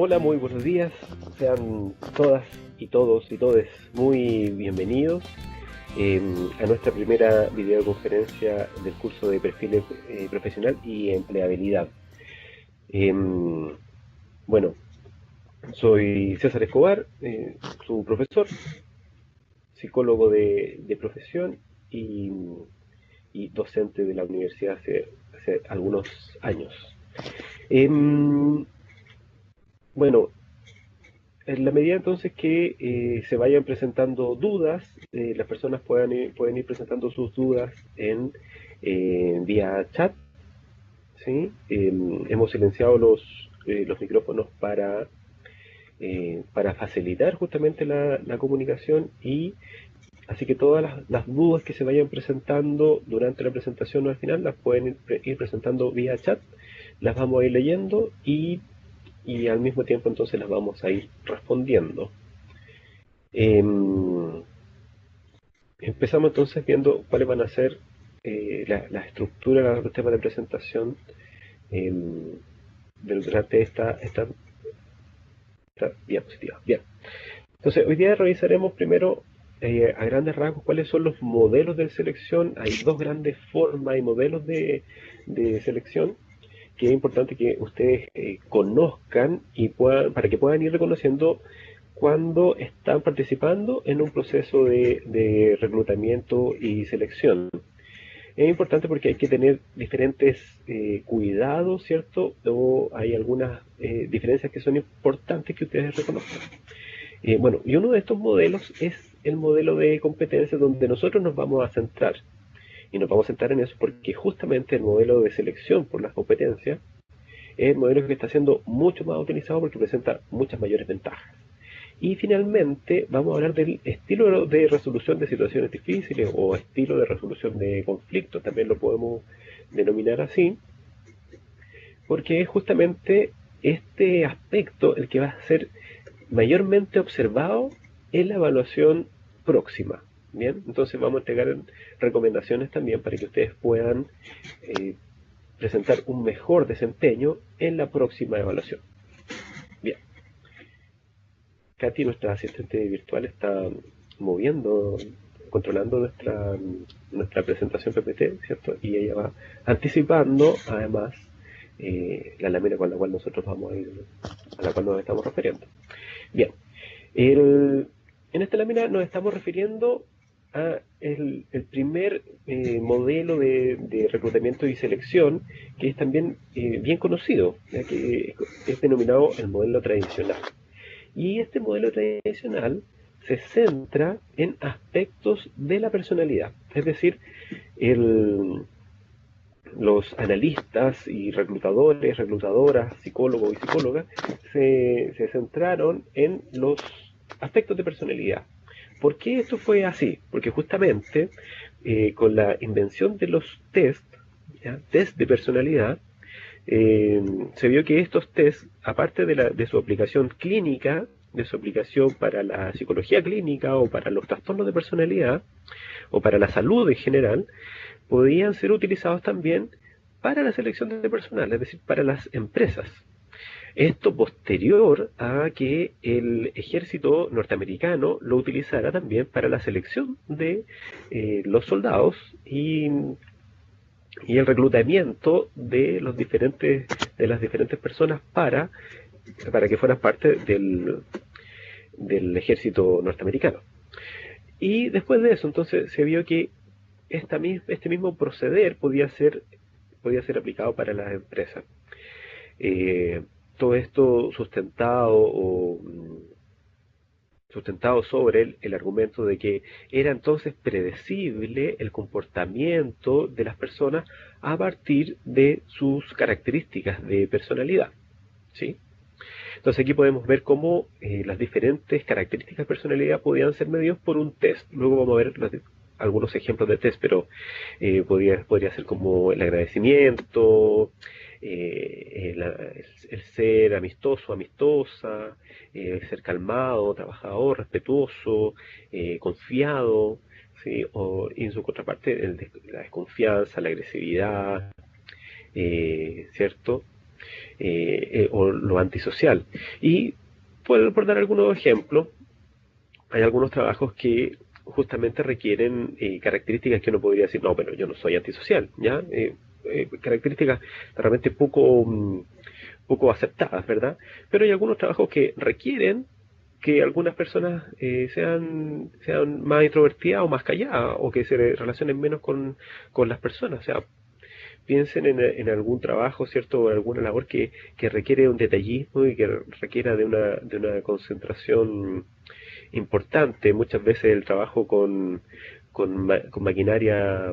Hola, muy buenos días. Sean todas y todos y todes muy bienvenidos eh, a nuestra primera videoconferencia del curso de perfil profesional y empleabilidad. Eh, bueno, soy César Escobar, su profesor, psicólogo de profesión y, y docente de la universidad hace algunos años. Em, bueno, En la medida entonces que se vayan presentando dudas, las personas pueden ir presentando sus dudas en vía chat, ¿sí? Hemos silenciado los micrófonos para facilitar justamente la comunicación y así que todas las dudas que se vayan presentando durante la presentación o al final las pueden ir presentando vía chat, las vamos a ir leyendo y al mismo tiempo entonces las vamos a ir respondiendo. Em, Empezamos entonces viendo cuáles van a ser la estructura, los temas de presentación em, durante esta diapositiva. Bien, entonces hoy día revisaremos primero a grandes rasgos cuáles son los modelos de selección. Hay dos grandes formas y modelos de selección que es importante que ustedes conozcan y para que puedan ir reconociendo cuando están participando en un proceso de reclutamiento y selección. Es importante porque hay que tener diferentes cuidados, ¿cierto? O hay algunas diferencias que son importantes que ustedes reconozcan. Bueno, y uno de estos modelos es el modelo de competencias donde nosotros nos vamos a centrar. Y nos vamos a centrar en eso porque justamente el modelo de selección por las competencias es el modelo que está siendo mucho más utilizado porque presenta muchas mayores ventajas. Y finalmente vamos a hablar del estilo de resolución de situaciones difíciles o estilo de resolución de conflictos, también lo podemos denominar así, porque es justamente este aspecto el que va a ser mayormente observado en la evaluación próxima. Bien, entonces vamos a entregar recomendaciones también para que ustedes puedan eh, presentar un mejor desempeño en la próxima evaluación. Bien, Katy, nuestra asistente virtual, está moviendo, controlando nuestra presentación PPT, ¿cierto? Y ella va anticipando, además, la lámina con la cual nosotros vamos a ir, a la cual nos estamos refiriendo. Bien, el, en esta lámina nos estamos refiriendo a el primer modelo de reclutamiento y selección, que es también bien conocido, ya que es denominado el modelo tradicional. Y este modelo tradicional se centra en aspectos de la personalidad, es decir, el, los analistas y reclutadores, reclutadoras, psicólogos y psicólogas se centraron en los aspectos de personalidad. ¿Por qué esto fue así? Porque justamente con la invención de los test, ¿ya? Test de personalidad, se vio que estos test, aparte de su aplicación clínica, de su aplicación para la psicología clínica o para los trastornos de personalidad o para la salud en general, podían ser utilizados también para la selección de personal, es decir, para las empresas. Esto posterior a que el ejército norteamericano lo utilizara también para la selección de los soldados y el reclutamiento de las diferentes personas para que fueran parte del ejército norteamericano. Y después de eso, entonces se vio que este mismo proceder podía ser aplicado para las empresas. Eh, Todo esto sustentado sobre el argumento de que era entonces predecible el comportamiento de las personas a partir de sus características de personalidad. ¿Sí? Entonces aquí podemos ver cómo las diferentes características de personalidad podían ser medidos por un test. Luego vamos a ver algunos ejemplos de test, pero podría ser como el agradecimiento, el ser amistoso, amistosa, el ser calmado, trabajador, respetuoso, confiado, ¿sí? Y en su contraparte la desconfianza, la agresividad, ¿cierto? o lo antisocial. Y por dar algunos ejemplos, hay algunos trabajos que justamente requieren características que uno podría decir, no, pero yo no soy antisocial, ¿ya? Características realmente poco aceptadas, ¿verdad? Pero hay algunos trabajos que requieren que algunas personas sean más introvertidas o más calladas, o que se relacionen menos con las personas. O sea, piensen en algún trabajo, ¿cierto? O alguna labor que requiere un detallismo y que requiera de una concentración importante. Muchas veces el trabajo con maquinaria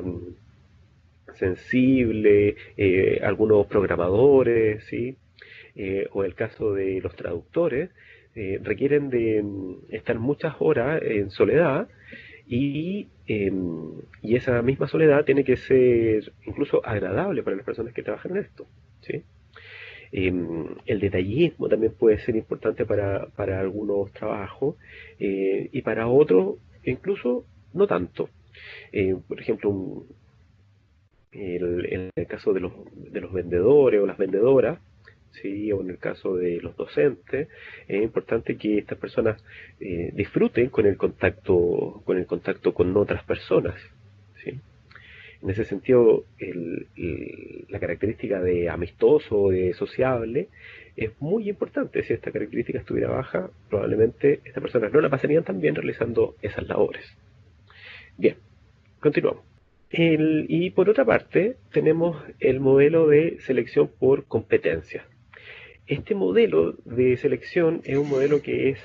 sensible, algunos programadores, ¿sí? O el caso de los traductores, requieren de estar muchas horas en soledad y esa misma soledad tiene que ser incluso agradable para las personas que trabajan en esto, ¿sí? El detallismo también puede ser importante para algunos trabajos y para otros incluso no tanto. Por ejemplo, en el caso de los vendedores o las vendedoras, ¿sí? O en el caso de los docentes, es importante que estas personas disfruten con el contacto con otras personas, ¿sí? En ese sentido, la característica de amistoso o de sociable es muy importante. Si esta característica estuviera baja, probablemente estas personas no la pasarían tan bien realizando esas labores. Bien, continuamos. Y por otra parte, tenemos el modelo de selección por competencias. Este modelo de selección es un modelo que es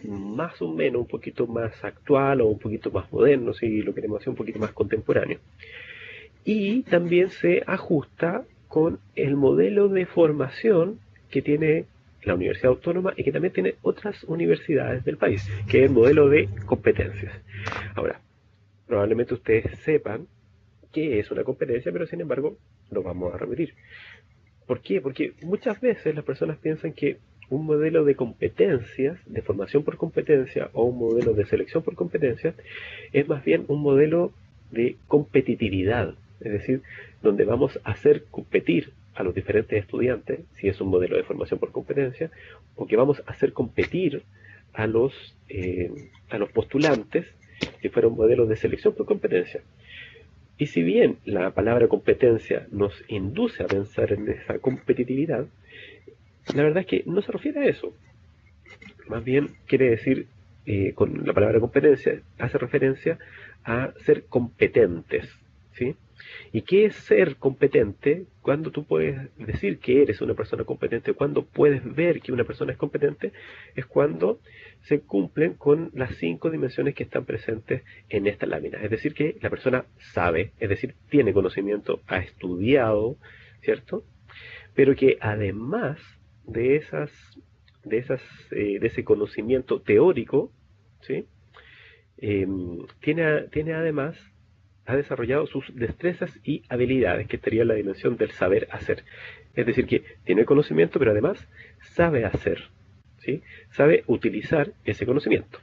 más o menos un poquito más actual o un poquito más moderno, si lo queremos hacer un poquito más contemporáneo. Y también se ajusta con el modelo de formación que tiene la Universidad Autónoma y que también tiene otras universidades del país, que es el modelo de competencias. Ahora, probablemente ustedes sepan qué es una competencia, pero sin embargo lo vamos a repetir. ¿Por qué? Porque muchas veces las personas piensan que un modelo de competencias, de formación por competencia o un modelo de selección por competencia, es más bien un modelo de competitividad, es decir, donde vamos a hacer competir a los diferentes estudiantes, si es un modelo de formación por competencia, o que vamos a hacer competir a los postulantes, si fuera un modelo de selección por competencia. Y si bien la palabra competencia nos induce a pensar en esa competitividad, la verdad es que no se refiere a eso. Más bien quiere decir, con la palabra competencia, hace referencia a ser competentes, ¿sí? ¿Y qué es ser competente? Cuando tú puedes decir que eres una persona competente, cuando puedes ver que una persona es competente, es cuando se cumplen con las 5 dimensiones que están presentes en esta lámina. Es decir, que la persona sabe, es decir, tiene conocimiento, ha estudiado, ¿cierto? Pero que además de de ese conocimiento teórico, ¿sí? Tiene además, ha desarrollado sus destrezas y habilidades, que estaría en la dimensión del saber hacer. Es decir, que tiene conocimiento, pero además sabe hacer, ¿sí? Sabe utilizar ese conocimiento.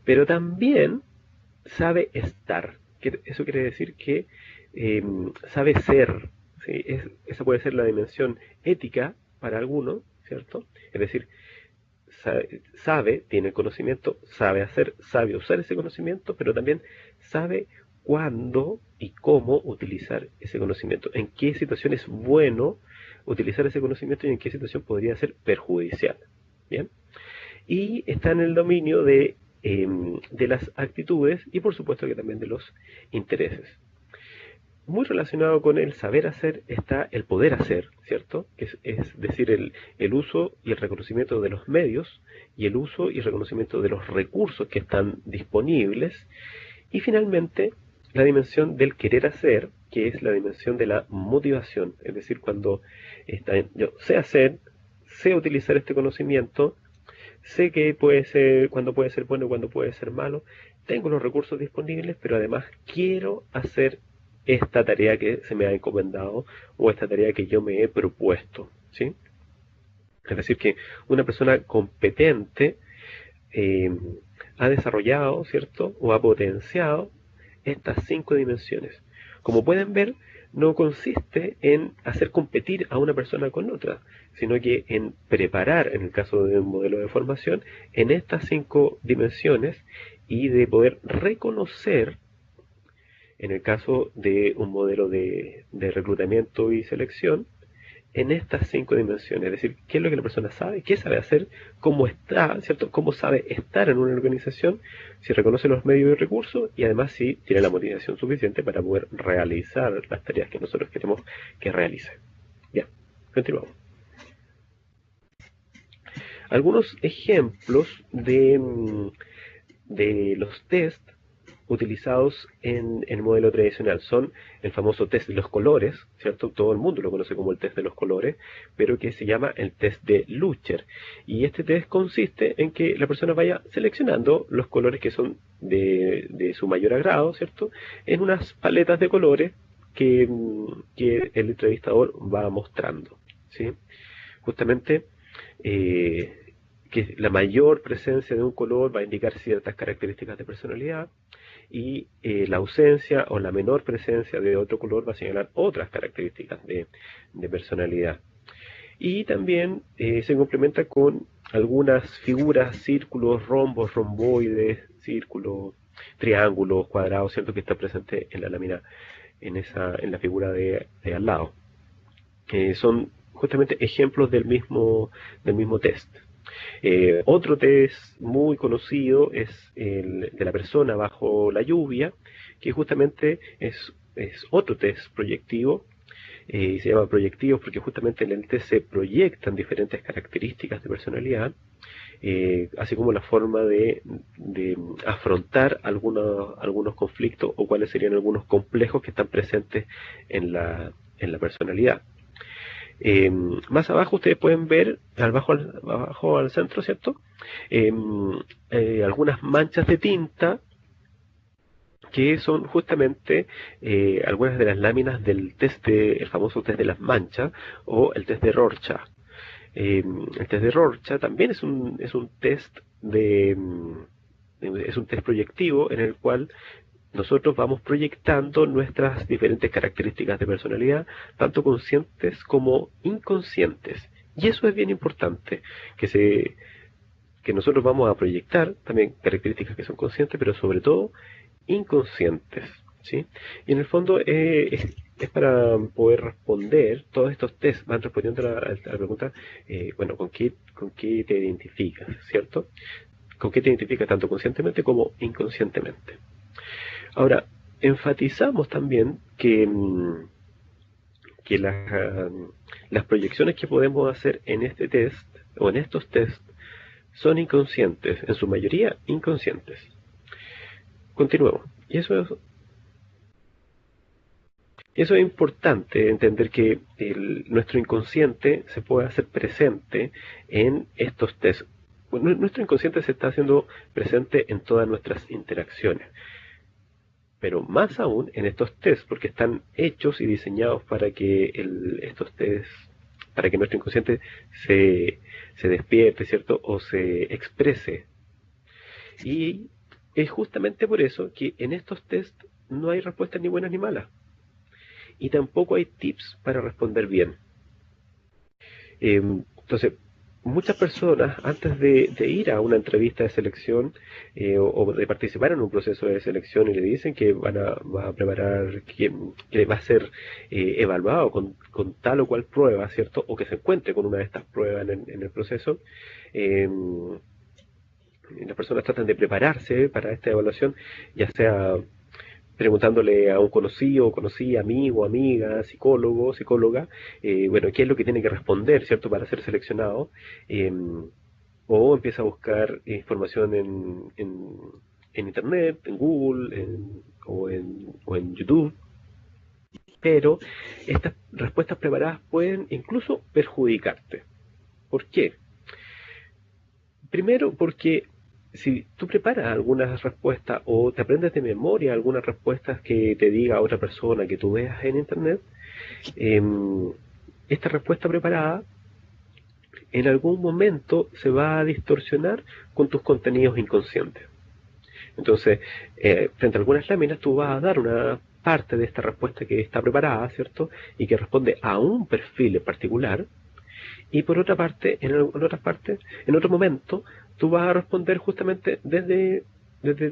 Pero también sabe estar. Eso quiere decir que sabe ser, ¿sí? Esa puede ser la dimensión ética para algunos, ¿cierto? Es decir, sabe, tiene conocimiento, sabe hacer, sabe usar ese conocimiento, pero también sabe cuándo y cómo utilizar ese conocimiento, en qué situación es bueno utilizar ese conocimiento y en qué situación podría ser perjudicial. ¿Bien? Y está en el dominio de las actitudes y por supuesto que también de los intereses. Muy relacionado con el saber hacer está el poder hacer, ¿cierto? Es decir, el uso y el reconocimiento de los medios y el uso y reconocimiento de los recursos que están disponibles. Y finalmente, la dimensión del querer hacer, que es la dimensión de la motivación. Es decir, cuando yo sé hacer, sé utilizar este conocimiento, sé que puede ser, cuando puede ser bueno, cuando puede ser malo, tengo los recursos disponibles, pero además quiero hacer esta tarea que se me ha encomendado o esta tarea que yo me he propuesto, ¿sí? Es decir, que una persona competente eh, ha desarrollado, ¿cierto? O ha potenciado estas 5 dimensiones. Como pueden ver, no consiste en hacer competir a una persona con otra, sino que en preparar, en el caso de un modelo de formación, en estas 5 dimensiones y de poder reconocer, en el caso de un modelo de reclutamiento y selección, en estas 5 dimensiones, es decir, qué es lo que la persona sabe, qué sabe hacer, cómo está, ¿cierto? Cómo sabe estar en una organización, si reconoce los medios y recursos y además si tiene la motivación suficiente para poder realizar las tareas que nosotros queremos que realice. Ya, continuamos. Algunos ejemplos de los test utilizados en el modelo tradicional son el famoso test de los colores, ¿cierto? Todo el mundo lo conoce como el test de los colores, pero que se llama el test de Lucher. Y este test consiste en que la persona vaya seleccionando los colores que son de su mayor agrado, ¿cierto? En unas paletas de colores que el entrevistador va mostrando, ¿sí? Justamente que la mayor presencia de un color va a indicar ciertas características de personalidad y la ausencia o la menor presencia de otro color va a señalar otras características de personalidad. Y también se complementa con algunas figuras, círculos, rombos, romboides, círculos, triángulos, cuadrados, ¿cierto? Que está presente en la lámina, en la figura de al lado. Son justamente ejemplos del mismo test. Otro test muy conocido es el de la persona bajo la lluvia, que justamente es otro test proyectivo. Se llama proyectivo porque justamente en el test se proyectan diferentes características de personalidad, así como la forma de afrontar algunos conflictos o cuáles serían algunos complejos que están presentes en la personalidad. Más abajo ustedes pueden ver, abajo al centro, ¿cierto? Algunas manchas de tinta que son justamente algunas de las láminas del test el famoso test de las manchas o el test de Rorschach. El test de Rorschach también es un test es un test proyectivo en el cual nosotros vamos proyectando nuestras diferentes características de personalidad, tanto conscientes como inconscientes. Y eso es bien importante, que nosotros vamos a proyectar también características que son conscientes, pero sobre todo inconscientes, ¿sí? Y en el fondo es para poder responder, todos estos tests van respondiendo a la pregunta, bueno, ¿con qué te identificas, ¿cierto? ¿Con qué te identificas tanto conscientemente como inconscientemente? Ahora, enfatizamos también que las proyecciones que podemos hacer en este test o en estos tests son inconscientes, en su mayoría inconscientes. Continuemos. Y eso es importante, entender que nuestro inconsciente se puede hacer presente en estos tests. Bueno, nuestro inconsciente se está haciendo presente en todas nuestras interacciones, pero más aún en estos tests, porque están hechos y diseñados para que estos tests, para que nuestro inconsciente se despierte, ¿cierto? O se exprese. Y es justamente por eso que en estos tests no hay respuestas ni buenas ni malas. Y tampoco hay tips para responder bien. Entonces, muchas personas antes de ir a una entrevista de selección o de participar en un proceso de selección y le dicen que va a preparar, que va a ser evaluado con tal o cual prueba, ¿cierto? O que se encuentre con una de estas pruebas en el proceso, las personas tratan de prepararse para esta evaluación, ya sea preguntándole a un conocido, conocida, amigo, amiga, psicólogo, psicóloga, bueno, qué es lo que tiene que responder, ¿cierto?, para ser seleccionado, o empieza a buscar información en Internet, en Google, o en YouTube, pero estas respuestas preparadas pueden incluso perjudicarte. ¿Por qué? Primero, porque si tú preparas algunas respuestas o te aprendes de memoria algunas respuestas que te diga otra persona que tú veas en Internet, esta respuesta preparada en algún momento se va a distorsionar con tus contenidos inconscientes. Entonces, frente a algunas láminas tú vas a dar parte de esta respuesta que está preparada, ¿cierto? Y que responde a un perfil en particular. Y por otra parte, en otro momento, tú vas a responder justamente desde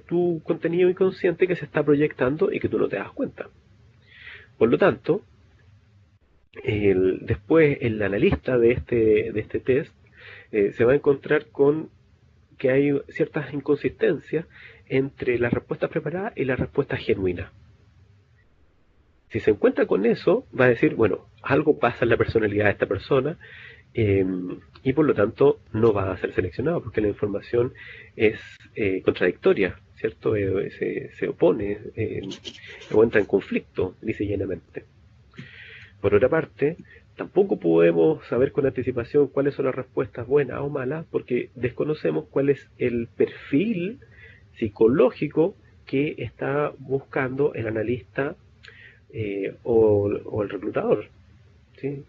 tu contenido inconsciente que se está proyectando y que tú no te das cuenta. Por lo tanto, después el analista de este test se va a encontrar con que hay ciertas inconsistencias entre las respuestas preparadas y las respuestas genuinas. Si se encuentra con eso, va a decir, bueno, algo pasa en la personalidad de esta persona, y por lo tanto no va a ser seleccionado porque la información es contradictoria, ¿cierto? Se opone o entra en conflicto, dice llanamente. Por otra parte, tampoco podemos saber con anticipación cuáles son las respuestas buenas o malas porque desconocemos cuál es el perfil psicológico que está buscando el analista o el reclutador, ¿sí?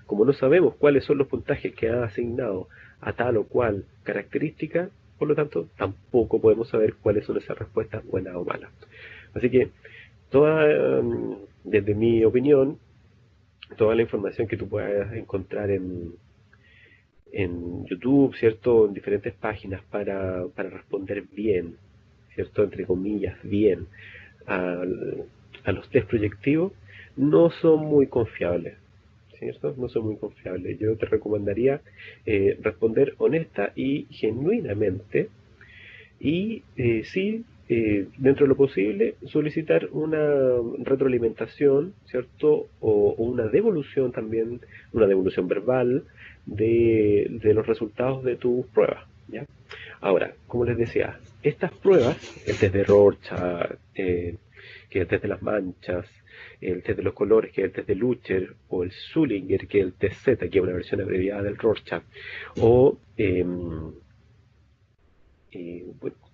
Como no sabemos cuáles son los puntajes que ha asignado a tal o cual característica, por lo tanto, tampoco podemos saber cuáles son esas respuestas buenas o malas. Así que, desde mi opinión, toda la información que tú puedas encontrar en YouTube, ¿cierto? En diferentes páginas para responder bien, ¿cierto? Entre comillas, bien a los test proyectivos, no son muy confiables, ¿cierto? No son muy confiables. Yo te recomendaría responder honesta y genuinamente y sí, dentro de lo posible, solicitar una retroalimentación, ¿cierto? O una devolución también, una devolución verbal de los resultados de tus pruebas, ¿ya? Ahora, como les decía, estas pruebas, el test de Rorschach, que es el test de las manchas, el test de los colores, que es el test de Lucher, o el Sullinger, que es el test Z, que es una versión abreviada del Rorschach, o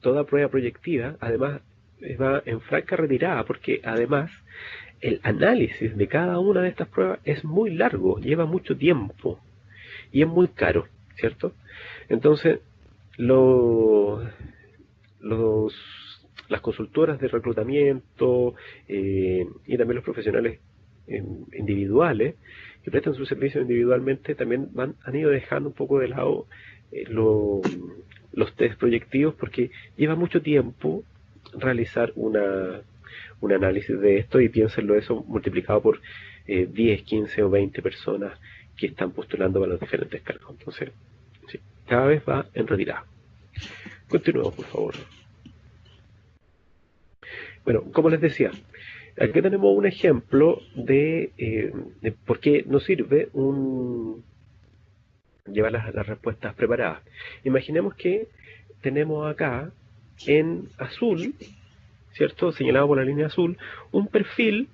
toda prueba proyectiva, además, va en franca retirada, porque además el análisis de cada una de estas pruebas es muy largo, lleva mucho tiempo y es muy caro, ¿cierto? Entonces, lo- los, las consultoras de reclutamiento y también los profesionales individuales que prestan sus servicios individualmente también han ido dejando un poco de lado eh, lo- los test proyectivos porque lleva mucho tiempo realizar un análisis de esto y piénsenlo eso multiplicado por 10, 15 o 20 personas que están postulando para los diferentes cargos. Entonces, sí, cada vez va en retirada. Continuemos, por favor. Bueno, como les decía, aquí tenemos un ejemplo de por qué nos sirve llevar las respuestas preparadas. Imaginemos que tenemos acá en azul, ¿cierto? Señalado por la línea azul, un perfil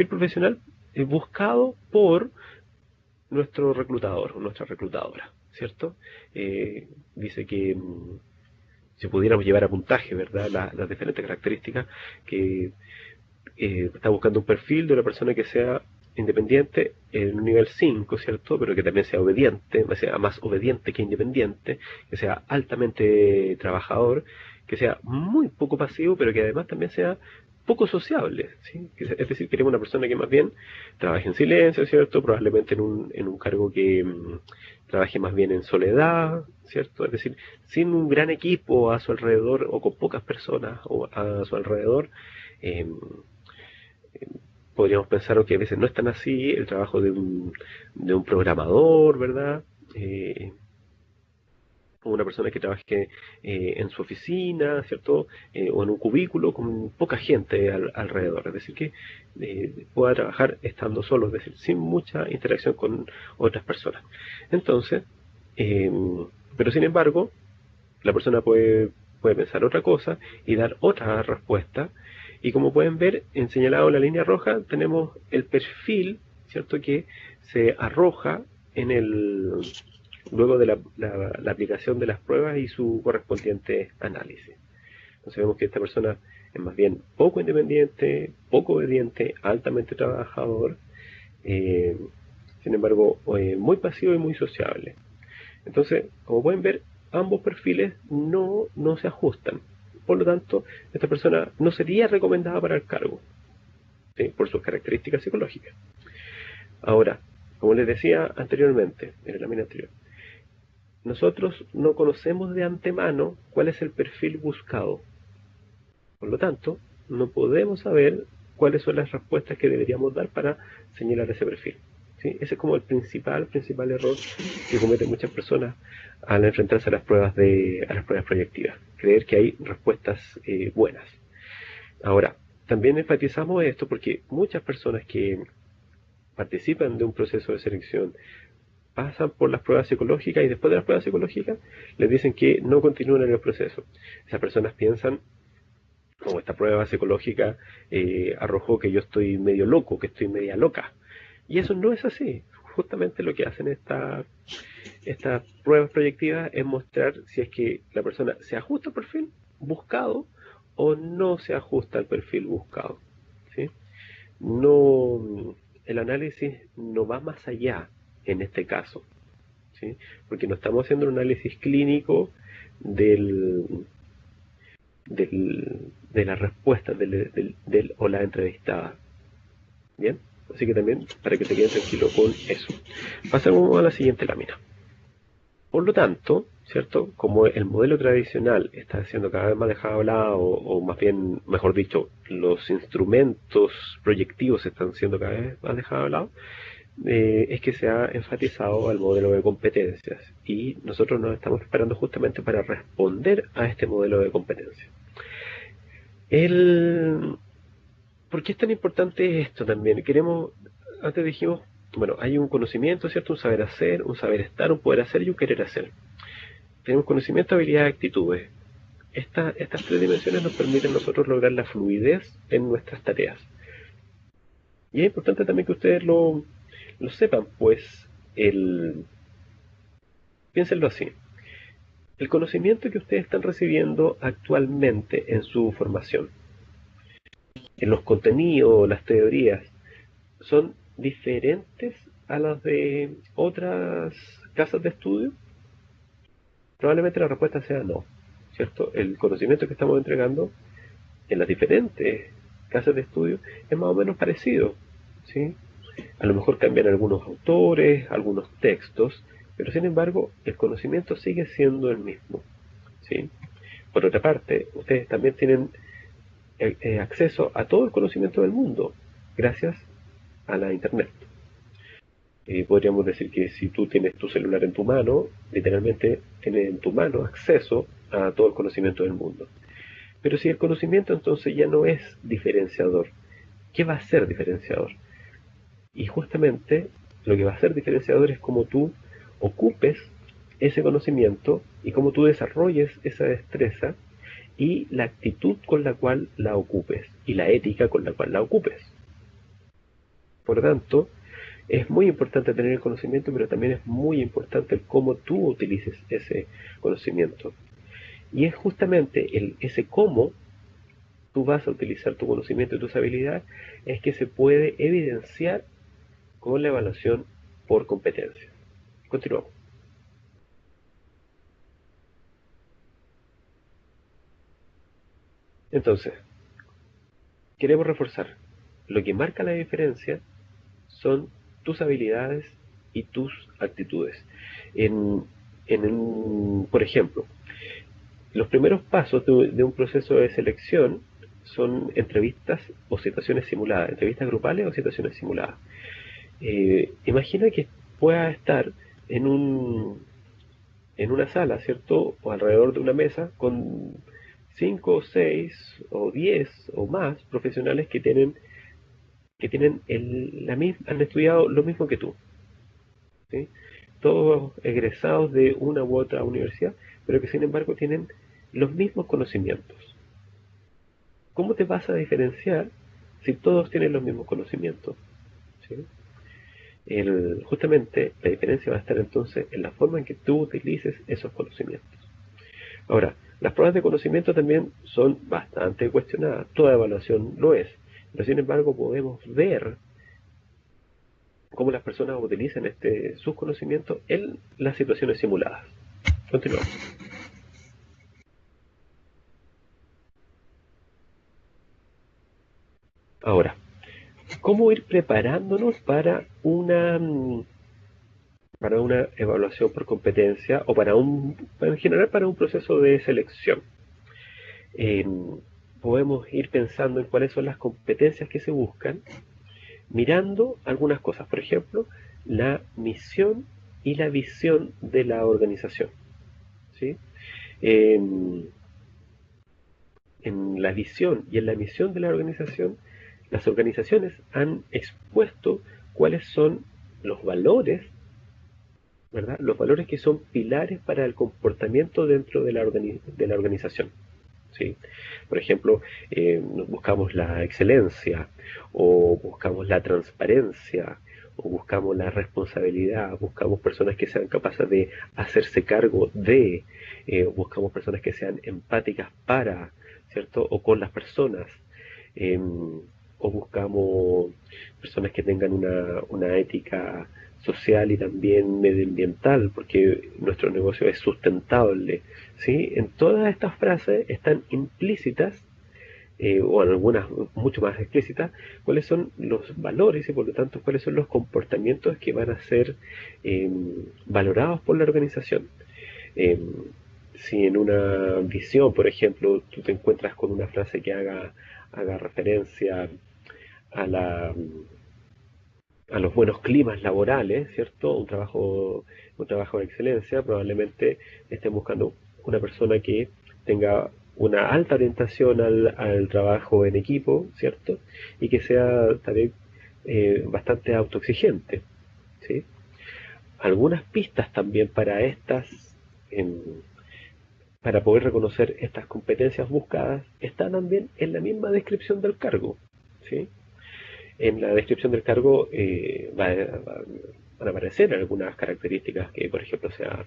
profesional buscado por nuestro reclutador o nuestra reclutadora, ¿cierto? Dice que si pudiéramos llevar a puntaje, ¿verdad? Las diferentes características que está buscando un perfil de una persona que sea independiente en un nivel 5, ¿cierto? Pero que también sea obediente, sea más obediente que independiente, que sea altamente trabajador, que sea muy poco pasivo, pero que además también sea poco sociable, ¿sí? Es decir, queremos una persona que más bien trabaje en silencio, ¿cierto? Probablemente en un cargo que trabaje más bien en soledad, ¿cierto? Es decir, sin un gran equipo a su alrededor o con pocas personas a su alrededor, eh, podríamos pensar que a veces no es tan así el trabajo de un programador, ¿verdad? O una persona que trabaje en su oficina, ¿cierto? O en un cubículo con poca gente alrededor, es decir, que pueda trabajar estando solo, es decir, sin mucha interacción con otras personas. Entonces, eh, pero sin embargo, la persona puede pensar otra cosa y dar otra respuesta. Y como pueden ver, en señalado en la línea roja, tenemos el perfil, ¿cierto? Que se arroja en luego de la aplicación de las pruebas y su correspondiente análisis. Entonces vemos que esta persona es más bien poco independiente, poco obediente, altamente trabajador, eh, sin embargo, muy pasivo y muy sociable. Entonces, como pueden ver, ambos perfiles no se ajustan. por lo tanto, esta persona no sería recomendada para el cargo, ¿sí? Por sus características psicológicas. Ahora, como les decía anteriormente, en la lámina anterior, nosotros no conocemos de antemano cuál es el perfil buscado. Por lo tanto, no podemos saber cuáles son las respuestas que deberíamos dar para señalar ese perfil. ¿Sí? Ese es como el principal error que cometen muchas personas al enfrentarse a las pruebas proyectivas. Creer que hay respuestas buenas. Ahora, también enfatizamos esto porque muchas personas que participan de un proceso de selección pasan por las pruebas psicológicas y después de las pruebas psicológicas les dicen que no continúan en el proceso. Esas personas piensan, como esta prueba psicológica arrojó que yo estoy medio loco, que estoy media loca. Y eso no es así. Justamente lo que hacen estas pruebas proyectivas es mostrar si es que la persona se ajusta al perfil buscado o no se ajusta al perfil buscado. ¿Sí? No, el análisis no va más allá en este caso, ¿sí? Porque no estamos haciendo un análisis clínico de la respuesta del o la entrevistada. Bien, así que también para que se queden tranquilos con eso. Pasamos a la siguiente lámina. Por lo tanto, ¿cierto? Como el modelo tradicional está siendo cada vez más dejado de lado, o más bien, mejor dicho, los instrumentos proyectivos están siendo cada vez más dejados de lado, es que se ha enfatizado al modelo de competencias y nosotros nos estamos preparando justamente para responder a este modelo de competencias. ¿Por qué es tan importante esto también? Antes dijimos, bueno, hay un conocimiento, ¿cierto? Un saber hacer, un saber estar, un poder hacer y un querer hacer. Tenemos conocimiento, habilidad y actitudes. Estas tres dimensiones nos permiten nosotros lograr la fluidez en nuestras tareas. Y es importante también que ustedes lo sepan, pues piénsenlo así. El conocimiento que ustedes están recibiendo actualmente en su formación, en los contenidos, las teorías, son diferentes a las de otras casas de estudio. Probablemente la respuesta sea no, ¿cierto? El conocimiento que estamos entregando en las diferentes casas de estudio es más o menos parecido, ¿sí? A lo mejor cambian algunos autores, algunos textos, pero sin embargo el conocimiento sigue siendo el mismo, ¿sí? Por otra parte, ustedes también tienen acceso a todo el conocimiento del mundo gracias a la Internet. Podríamos decir que si tú tienes tu celular en tu mano, literalmente tienes en tu mano acceso a todo el conocimiento del mundo. Pero si el conocimiento entonces ya no es diferenciador, ¿qué va a ser diferenciador? Y justamente lo que va a ser diferenciador es cómo tú ocupes ese conocimiento y cómo tú desarrolles esa destreza y la actitud con la cual la ocupes y la ética con la cual la ocupes. Por lo tanto, es muy importante tener el conocimiento, pero también es muy importante el cómo tú utilices ese conocimiento. Y es justamente ese cómo tú vas a utilizar tu conocimiento y tus habilidades es que se puede evidenciar con la evaluación por competencia. Continuamos. Entonces, queremos reforzar. Lo que marca la diferencia son tus habilidades y tus actitudes. Por ejemplo, los primeros pasos de un proceso de selección son entrevistas o situaciones simuladas, entrevistas grupales o situaciones simuladas. Imagina que pueda estar en una sala, ¿cierto? O alrededor de una mesa con 5 o 6 o 10 o más profesionales que tienen han estudiado lo mismo que tú, ¿sí? Todos egresados de una u otra universidad, pero que sin embargo tienen los mismos conocimientos. ¿Cómo te vas a diferenciar si todos tienen los mismos conocimientos? ¿Sí? Justamente la diferencia va a estar entonces en la forma en que tú utilices esos conocimientos. Ahora, las pruebas de conocimiento también son bastante cuestionadas, toda evaluación lo es, pero sin embargo podemos ver cómo las personas utilizan sus conocimientos en las situaciones simuladas. Continuamos. Ahora, ¿cómo ir preparándonos para una evaluación por competencia o en general para un proceso de selección? Eh, Podemos ir pensando en cuáles son las competencias que se buscan, mirando algunas cosas. Por ejemplo, la misión y la visión de la organización. ¿Sí? En, en la visión y en la misión de la organización, las organizaciones han expuesto cuáles son los valores, ¿verdad? Los valores que son pilares para el comportamiento dentro de de la organización. ¿Sí? Por ejemplo, buscamos la excelencia, o buscamos la transparencia, o buscamos la responsabilidad, buscamos personas que sean capaces de hacerse cargo de, buscamos personas que sean empáticas para, ¿cierto? O con las personas, eh, o buscamos personas que tengan una ética social y también medioambiental, porque nuestro negocio es sustentable, ¿sí? En todas estas frases están implícitas, o en algunas mucho más explícitas, cuáles son los valores y por lo tanto cuáles son los comportamientos que van a ser valorados por la organización. Eh, si en una visión, por ejemplo, tú te encuentras con una frase que haga referencia a a los buenos climas laborales, ¿cierto? Un trabajo de excelencia, probablemente estén buscando una persona que tenga una alta orientación al trabajo en equipo, ¿cierto? Y que sea también bastante autoexigente, ¿sí? Algunas pistas también para em, para poder reconocer estas competencias buscadas, están también en la misma descripción del cargo, ¿sí? En la descripción del cargo van a aparecer algunas características que, por ejemplo, sea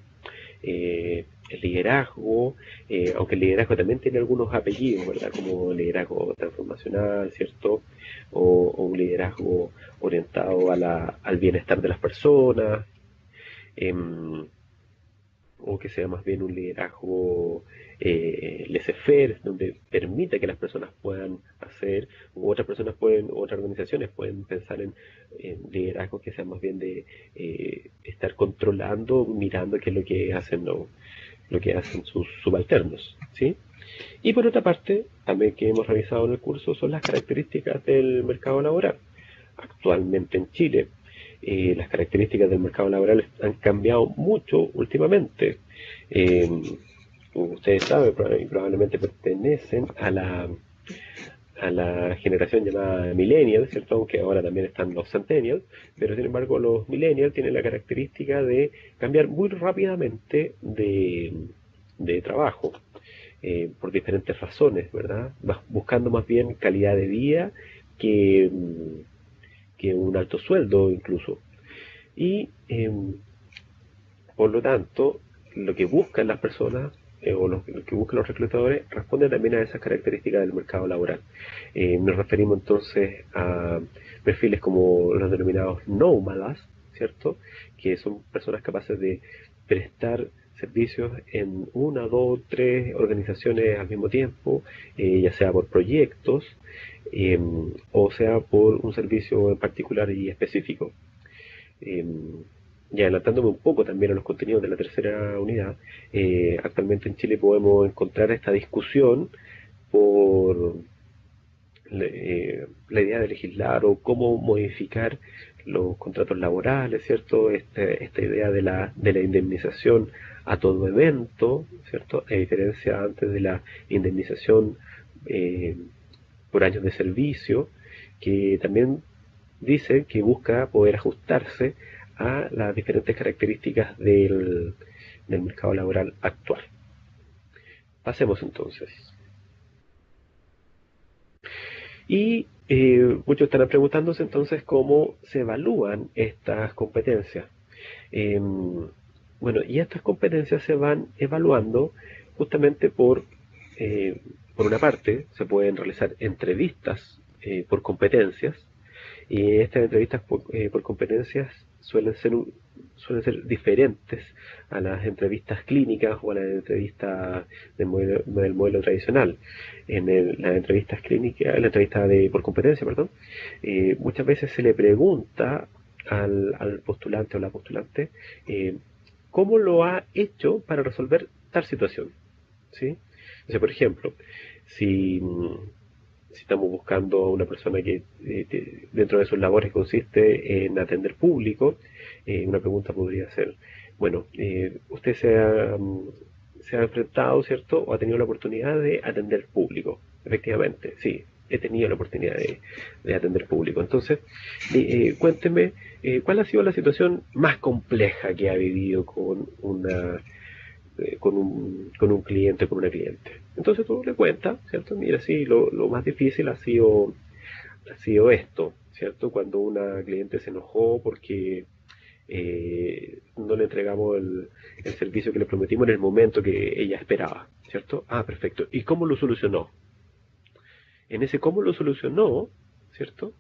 el liderazgo, aunque el liderazgo también tiene algunos apellidos, ¿verdad? Como liderazgo transformacional, ¿cierto? O un liderazgo orientado al bienestar de las personas, em, o que sea más bien un liderazgo laissez-faire, donde permita que las personas puedan hacer, u otras organizaciones pueden pensar en liderazgos que sean más bien de estar controlando, mirando qué es lo que hacen, lo que hacen sus subalternos, ¿sí? Y por otra parte, también que hemos revisado en el curso, son las características del mercado laboral. Actualmente en Chile, las características del mercado laboral han cambiado mucho últimamente. Eh, Ustedes saben y probablemente pertenecen a la generación llamada millennial, ¿cierto? Aunque ahora también están los centennials, pero sin embargo los millennials tienen la característica de cambiar muy rápidamente de trabajo, por diferentes razones, ¿verdad? Buscando más bien calidad de vida que, que un alto sueldo incluso. Y por lo tanto, lo que buscan las personas lo que buscan los reclutadores responde también a esas características del mercado laboral. Nos referimos entonces a perfiles como los denominados nómadas, ¿cierto? Que son personas capaces de prestar servicios en una, dos, tres organizaciones al mismo tiempo, ya sea por proyectos eh, o sea por un servicio en particular y específico. Eh, y adelantándome un poco también a los contenidos de la tercera unidad, actualmente en Chile podemos encontrar esta discusión por la idea de legislar o cómo modificar los contratos laborales, ¿cierto? Esta idea de la indemnización a todo evento, ¿cierto? A diferencia antes de la indemnización eh, por años de servicio, que también dice que busca poder ajustarse a las diferentes características del mercado laboral actual. Pasemos entonces. Y muchos estarán preguntándose entonces cómo se evalúan estas competencias. Eh, bueno, y estas competencias se van evaluando justamente por una parte, se pueden realizar entrevistas por competencias, y estas entrevistas por competencias suelen ser diferentes a las entrevistas clínicas o a las entrevistas del modelo tradicional. Las entrevistas clínicas, la entrevista por competencia, perdón, muchas veces se le pregunta al postulante o la postulante cómo lo ha hecho para resolver tal situación, ¿sí? O sea, por ejemplo, si estamos buscando a una persona que dentro de sus labores consiste en atender público, una pregunta podría ser, bueno, usted se ha enfrentado, ¿cierto? O ha tenido la oportunidad de atender público. Efectivamente, sí, he tenido la oportunidad de atender público. Entonces, cuénteme, ¿cuál ha sido la situación más compleja que ha vivido con un cliente, con una cliente? Entonces tú le cuentas, ¿cierto? Mira, sí, lo más difícil ha sido esto, ¿cierto? Cuando una cliente se enojó porque no le entregamos el servicio que le prometimos en el momento que ella esperaba, ¿cierto? Ah, perfecto. ¿Y cómo lo solucionó? En ese cómo lo solucionó, ¿cierto?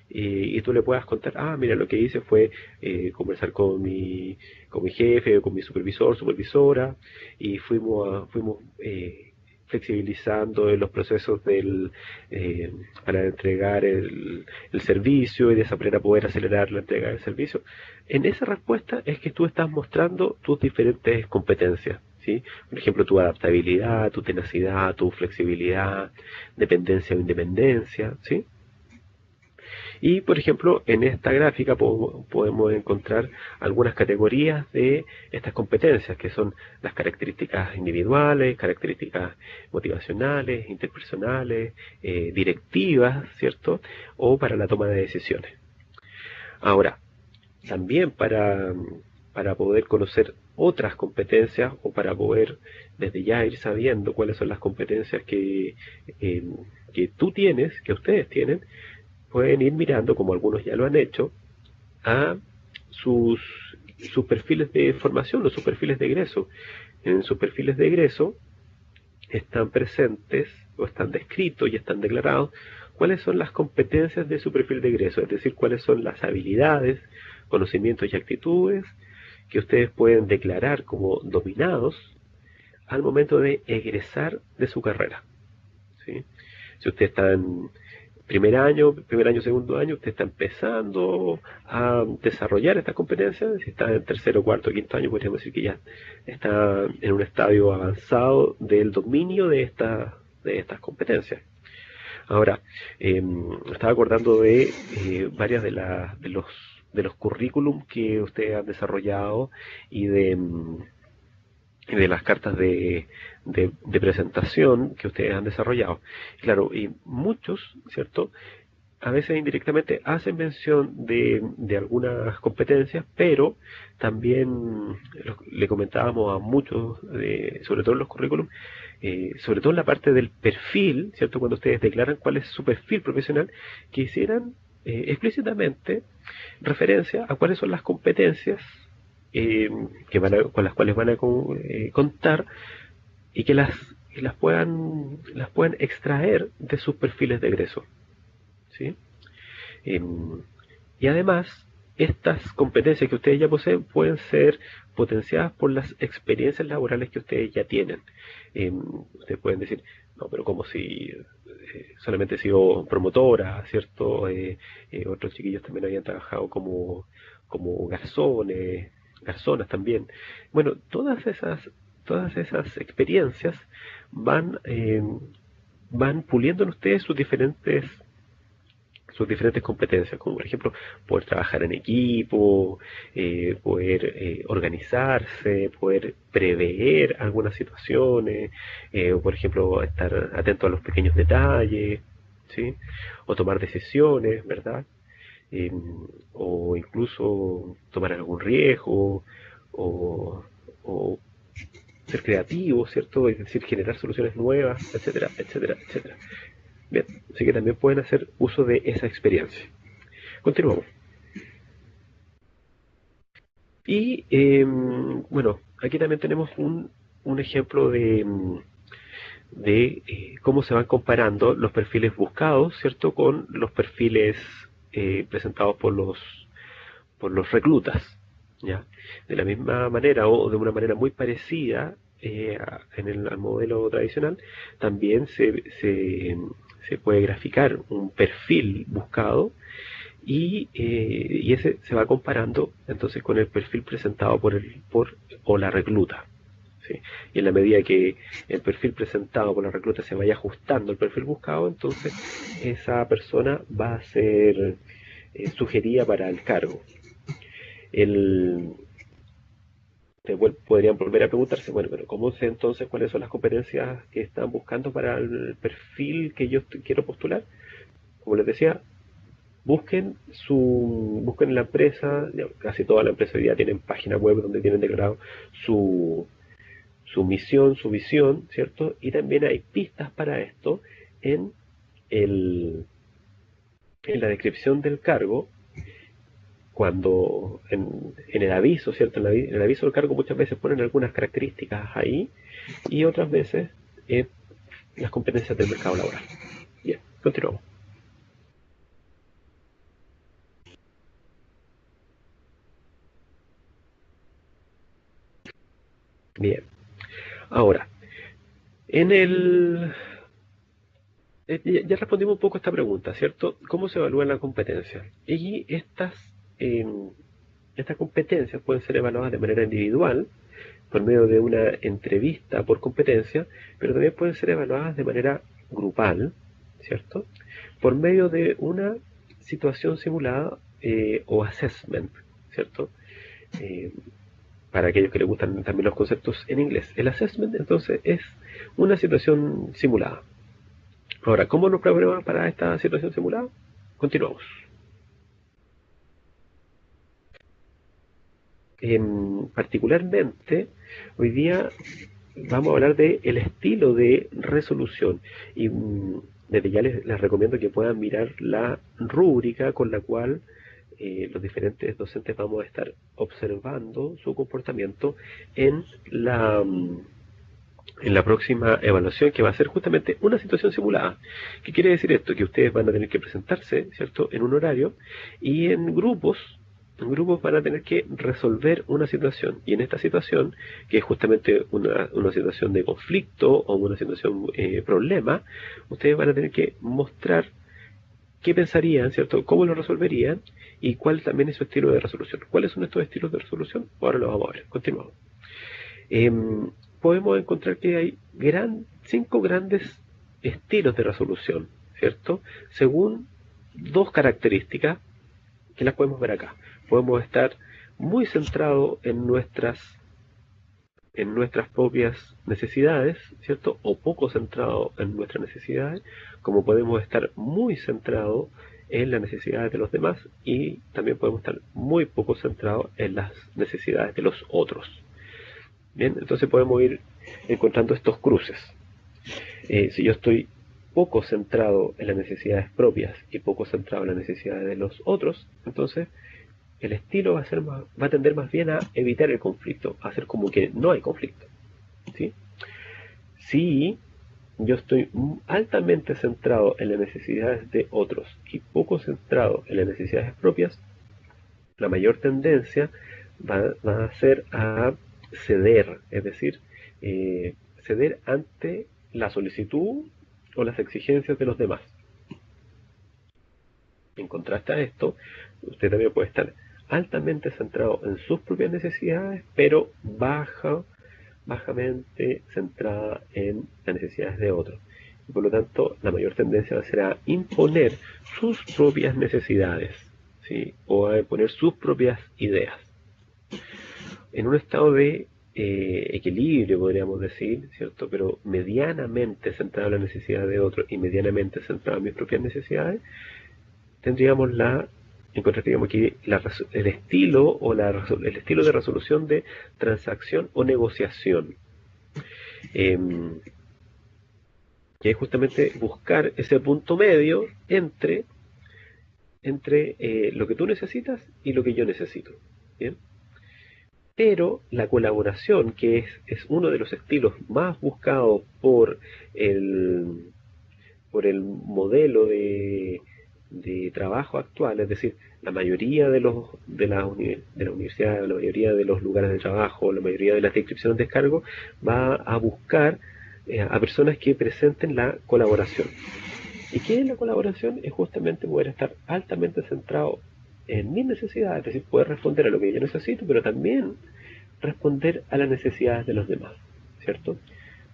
Y tú le puedas contar, ah, mira, lo que hice fue conversar con mi jefe, o con mi supervisor, supervisora, y fuimos flexibilizando los procesos para entregar el servicio y de esa manera poder acelerar la entrega del servicio. En esa respuesta es que tú estás mostrando tus diferentes competencias, ¿sí? Por ejemplo, tu adaptabilidad, tu tenacidad, tu flexibilidad, dependencia o independencia, ¿sí? Y, por ejemplo, en esta gráfica podemos encontrar algunas categorías de estas competencias, que son las características individuales, características motivacionales, interpersonales, directivas, ¿cierto? O para la toma de decisiones. Ahora, también para poder conocer otras competencias o para poder desde ya ir sabiendo cuáles son las competencias que tú tienes, que ustedes tienen, pueden ir mirando, como algunos ya lo han hecho, a sus perfiles de formación o sus perfiles de egreso. En sus perfiles de egreso están presentes o están descritos y están declarados cuáles son las competencias de su perfil de egreso, es decir, cuáles son las habilidades, conocimientos y actitudes que ustedes pueden declarar como dominados al momento de egresar de su carrera, ¿sí? Si usted está en primer año, segundo año, usted está empezando a desarrollar estas competencias. Si está en tercero, cuarto, quinto año, podríamos decir que ya está en un estadio avanzado del dominio de estas competencias. Ahora, estaba acordando de varias de los currículum que ustedes han desarrollado y de las cartas de presentación que ustedes han desarrollado. Claro, y muchos, ¿cierto? A veces indirectamente hacen mención de algunas competencias, pero también le comentábamos a muchos, sobre todo en los currículum, sobre todo en la parte del perfil, ¿cierto? Cuando ustedes declaran cuál es su perfil profesional, que hicieran explícitamente referencia a cuáles son las competencias con las cuales van a contar y que las puedan extraer de sus perfiles de egreso, ¿sí? Y además, estas competencias que ustedes ya poseen pueden ser potenciadas por las experiencias laborales que ustedes ya tienen. Ustedes pueden decir, no, pero como si solamente he sido promotora, ¿cierto? Otros chiquillos también habían trabajado como garzonas también. Bueno, todas esas experiencias van puliendo en ustedes sus diferentes competencias, como por ejemplo poder trabajar en equipo, poder organizarse, poder prever algunas situaciones, o por ejemplo estar atento a los pequeños detalles, ¿sí? O tomar decisiones, ¿verdad? Eh, o incluso tomar algún riesgo, o ser creativo, ¿cierto? Es decir, generar soluciones nuevas, etcétera, etcétera, etcétera. Bien, así que también pueden hacer uso de esa experiencia. Continuamos. Y bueno, aquí también tenemos un ejemplo de cómo se van comparando los perfiles buscados, ¿cierto? Con los perfiles presentados por los reclutas. ¿ya? De la misma manera o de una manera muy parecida al modelo tradicional, también se puede graficar un perfil buscado y ese se va comparando entonces con el perfil presentado por o la recluta. ¿Sí? Y en la medida que el perfil presentado por la recluta se vaya ajustando al perfil buscado, entonces esa persona va a ser sugerida para el cargo. El, podrían volver a preguntarse, bueno, pero ¿cómo sé entonces cuáles son las competencias que están buscando para el perfil que yo quiero postular? Como les decía, busquen en la empresa, casi toda la empresa hoy día tienen página web donde tienen declarado su misión, su visión, ¿cierto? Y también hay pistas para esto en, el, en la descripción del cargo, cuando en el aviso, ¿cierto? En el aviso del cargo muchas veces ponen algunas características ahí y otras veces las competencias del mercado laboral. Bien, continuamos. Bien, ahora, en el... ya respondimos un poco a esta pregunta, ¿cierto? ¿Cómo se evalúan las competencias? Y estas competencias pueden ser evaluadas de manera individual, por medio de una entrevista por competencia, pero también pueden ser evaluadas de manera grupal, ¿cierto? Por medio de una situación simulada o assessment, ¿cierto? Eh, para aquellos que les gustan también los conceptos en inglés. El assessment entonces es una situación simulada. Ahora, ¿cómo nos preparamos para esta situación simulada? Continuamos. Particularmente, hoy día vamos a hablar de el estilo de resolución y desde ya les recomiendo que puedan mirar la rúbrica con la cual los diferentes docentes vamos a estar observando su comportamiento en en la próxima evaluación, que va a ser justamente una situación simulada. ¿Qué quiere decir esto? Que ustedes van a tener que presentarse, ¿cierto?, en un horario y en grupos van a tener que resolver una situación. Y en esta situación, que es justamente una situación de conflicto o una situación problema, ustedes van a tener que mostrar qué pensarían, ¿cierto?, cómo lo resolverían y cuál también es su estilo de resolución. ¿Cuáles son estos estilos de resolución? Ahora lo vamos a ver. Continuamos. Podemos encontrar que hay 5 grandes estilos de resolución, ¿cierto? Según dos características que las podemos ver acá. Podemos estar muy centrados en nuestras propias necesidades, ¿cierto? O poco centrados en nuestras necesidades, como podemos estar muy centrados en las necesidades de los demás y también podemos estar muy poco centrados en las necesidades de los otros. Bien, entonces podemos ir encontrando estos cruces. Si yo estoy poco centrado en las necesidades propias y poco centrado en las necesidades de los otros, entonces el estilo va a tender más bien a evitar el conflicto, a hacer como que no hay conflicto. ¿Sí? Si yo estoy altamente centrado en las necesidades de otros y poco centrado en las necesidades propias, la mayor tendencia va a ser a ceder, es decir, ceder ante la solicitud o las exigencias de los demás. En contraste a esto, usted también puede estar altamente centrado en sus propias necesidades, pero bajamente centrada en las necesidades de otros. Y por lo tanto, la mayor tendencia va a ser a imponer sus propias necesidades, ¿sí?, o a imponer sus propias ideas. En un estado de equilibrio, podríamos decir, ¿cierto?, pero medianamente centrado en la necesidad de otro y medianamente centrado en mis propias necesidades, tendríamos encontraríamos aquí el estilo o el estilo de resolución de transacción o negociación, que es justamente buscar ese punto medio entre lo que tú necesitas y lo que yo necesito. ¿Bien? Pero la colaboración, que es uno de los estilos más buscados por el modelo de trabajo actual, es decir, la mayoría de las universidades, la mayoría de los lugares de trabajo, la mayoría de las descripciones de cargo, va a buscar a personas que presenten la colaboración. ¿Y qué es la colaboración? Es justamente poder estar altamente centrado en mis necesidades, es decir, poder responder a lo que yo necesito, pero también responder a las necesidades de los demás, ¿cierto?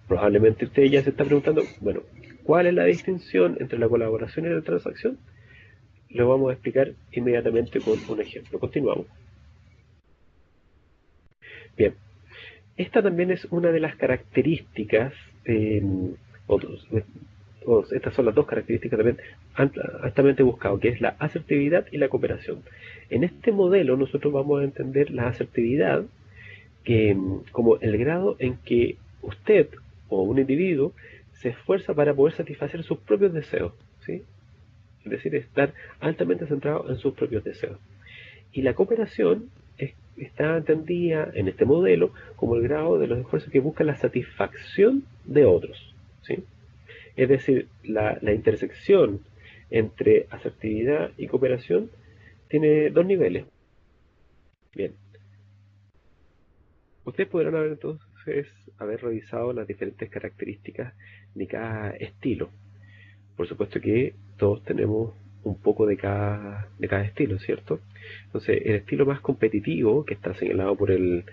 Probablemente usted ya se está preguntando, bueno, ¿cuál es la distinción entre la colaboración y la transacción? Lo vamos a explicar inmediatamente con un ejemplo. Continuamos. Bien, esta también es una de las características, otros, estas son las dos características también altamente buscadas, que es la asertividad y la cooperación. En este modelo nosotros vamos a entender la asertividad que, como el grado en que usted o un individuo se esfuerza para poder satisfacer sus propios deseos, ¿sí? Es decir, estar altamente centrado en sus propios deseos. Y la cooperación está entendida en este modelo como el grado de los esfuerzos que buscan la satisfacción de otros, ¿sí? Es decir, la intersección entre asertividad y cooperación tiene dos niveles. Bien, ustedes podrán haber entonces haber revisado las diferentes características de cada estilo. Por supuesto que todos tenemos un poco de cada estilo, ¿cierto? Entonces, el estilo más competitivo, que está señalado por el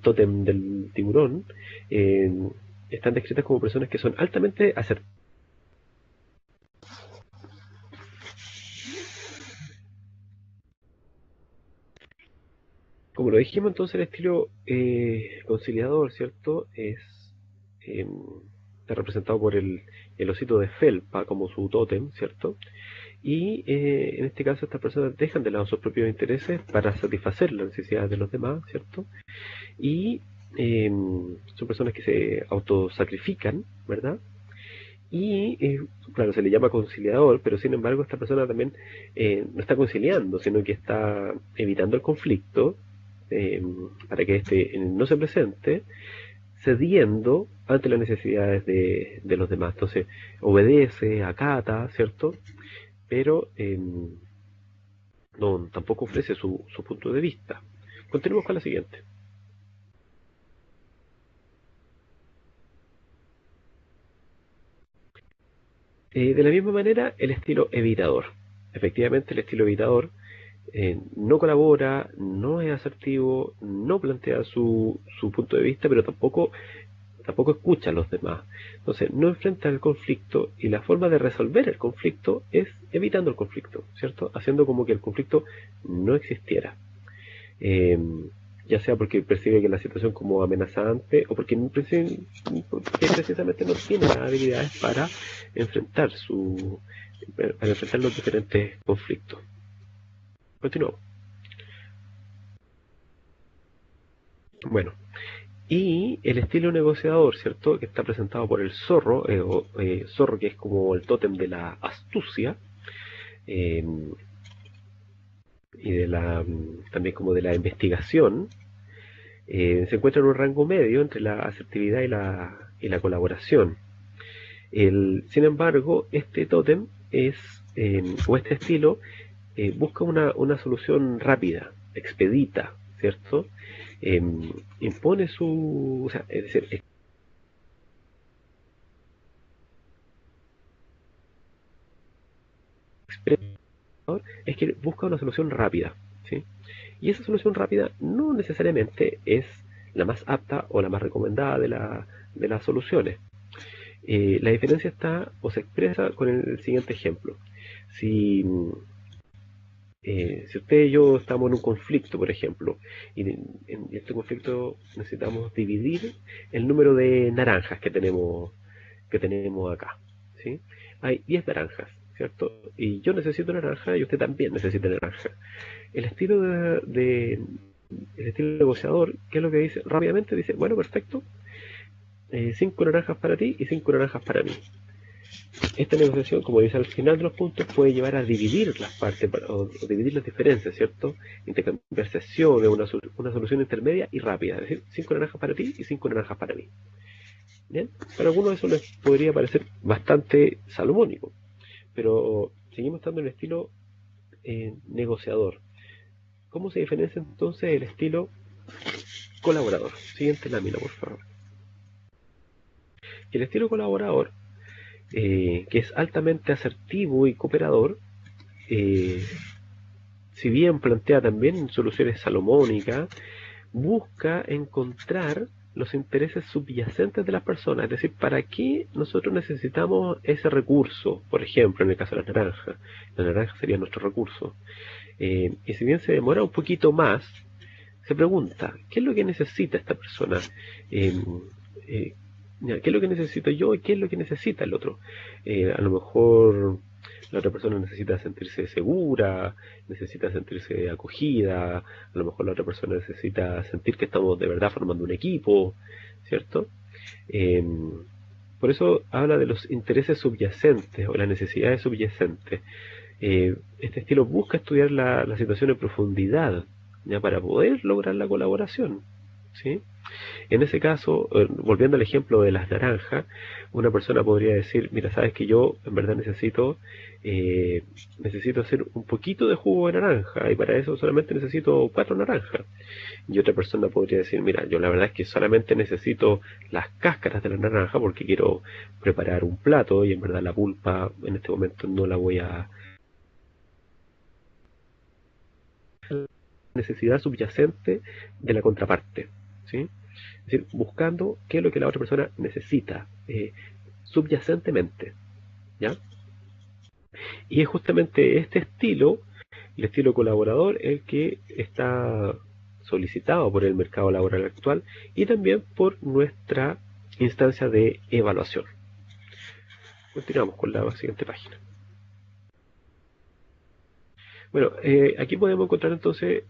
tótem del tiburón, eh, están descritas como personas que son altamente asertivas. Como lo dijimos, entonces el estilo conciliador, ¿cierto? Eh, Está representado por el osito de felpa como su tótem, ¿cierto? Y en este caso estas personas dejan de lado sus propios intereses para satisfacer las necesidades de los demás, ¿cierto? Y son personas que se autosacrifican, ¿verdad? Y claro, se le llama conciliador, pero sin embargo esta persona también no está conciliando, sino que está evitando el conflicto eh, para que este no se presente, cediendo ante las necesidades de los demás. Entonces, obedece, acata, ¿cierto? Pero no, tampoco ofrece su punto de vista. Continuemos con la siguiente. De la misma manera, el estilo evitador. Efectivamente, el estilo evitador no colabora, no es asertivo, no plantea su punto de vista, pero tampoco escucha a los demás. Entonces, no enfrenta el conflicto y la forma de resolver el conflicto es evitando el conflicto, ¿cierto? Haciendo como que el conflicto no existiera. Eh, ya sea porque percibe que la situación como amenazante o porque precisamente no tiene las habilidades para enfrentar los diferentes conflictos. Continuamos. Bueno, y el estilo negociador, ¿cierto? Que está presentado por el zorro, zorro que es como el tótem de la astucia, eh, y también como de la investigación, se encuentra en un rango medio entre la asertividad y la colaboración. Sin embargo, este tótem o este estilo busca una solución rápida, expedita, ¿cierto? Eh, Impone o sea, es decir, es que busca una solución rápida, ¿sí? Y esa solución rápida no necesariamente es la más apta o la más recomendada de las soluciones. La diferencia está o se expresa con el siguiente ejemplo. Si, si usted y yo estamos en un conflicto, por ejemplo, y en este conflicto necesitamos dividir el número de naranjas que tenemos acá, ¿sí? Hay 10 naranjas, ¿cierto? Y yo necesito naranja y usted también necesita naranja. El estilo el estilo negociador, ¿qué es lo que dice? Rápidamente dice, bueno, perfecto, 5 naranjas para ti y 5 naranjas para mí. Esta negociación, como dice al final de los puntos, puede llevar a dividir las partes o dividir las diferencias, ¿cierto? Intercambiar sesiones, una solución intermedia y rápida, es decir, 5 naranjas para ti y 5 naranjas para mí. ¿Bien? Para algunos eso les podría parecer bastante salomónico, pero seguimos estando en el estilo negociador. ¿Cómo se diferencia entonces el estilo colaborador? Siguiente lámina, por favor. El estilo colaborador, que es altamente asertivo y cooperador, eh, si bien plantea también soluciones salomónicas, busca encontrar los intereses subyacentes de las personas, es decir, ¿para qué nosotros necesitamos ese recurso? Por ejemplo, en el caso de la naranja sería nuestro recurso. Y si bien se demora un poquito más, se pregunta, ¿qué es lo que necesita esta persona? Eh, eh, ¿Qué es lo que necesito yo y qué es lo que necesita el otro? A lo mejor la otra persona necesita sentirse segura, necesita sentirse acogida, a lo mejor la otra persona necesita sentir que estamos de verdad formando un equipo, ¿cierto? Eh, por eso habla de los intereses subyacentes o las necesidades subyacentes. Este estilo busca estudiar la situación en profundidad, ya para poder lograr la colaboración, ¿sí? En ese caso, volviendo al ejemplo de las naranjas, una persona podría decir, mira, sabes que yo en verdad necesito hacer un poquito de jugo de naranja y para eso solamente necesito 4 naranjas. Y otra persona podría decir, mira, yo la verdad es que solamente necesito las cáscaras de la naranja porque quiero preparar un plato y en verdad la pulpa en este momento no la voy a necesidad subyacente de la contraparte, ¿sí? Es decir, buscando qué es lo que la otra persona necesita subyacentemente, ¿ya? Y es justamente este estilo, el estilo colaborador, el que está solicitado por el mercado laboral actual y también por nuestra instancia de evaluación. Continuamos con la siguiente página. Bueno, aquí podemos encontrar entonces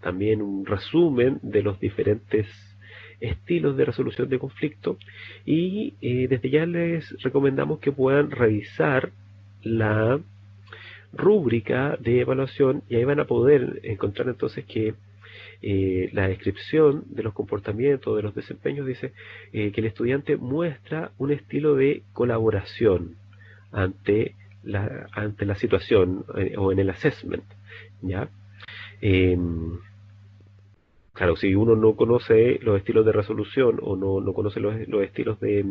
también un resumen de los diferentes estilos de resolución de conflicto y desde ya les recomendamos que puedan revisar la rúbrica de evaluación y ahí van a poder encontrar entonces que la descripción de los comportamientos, de los desempeños, dice que el estudiante muestra un estilo de colaboración ante la situación o en el assessment, ¿ya? Eh, claro, si uno no conoce los estilos de resolución o no conoce los estilos de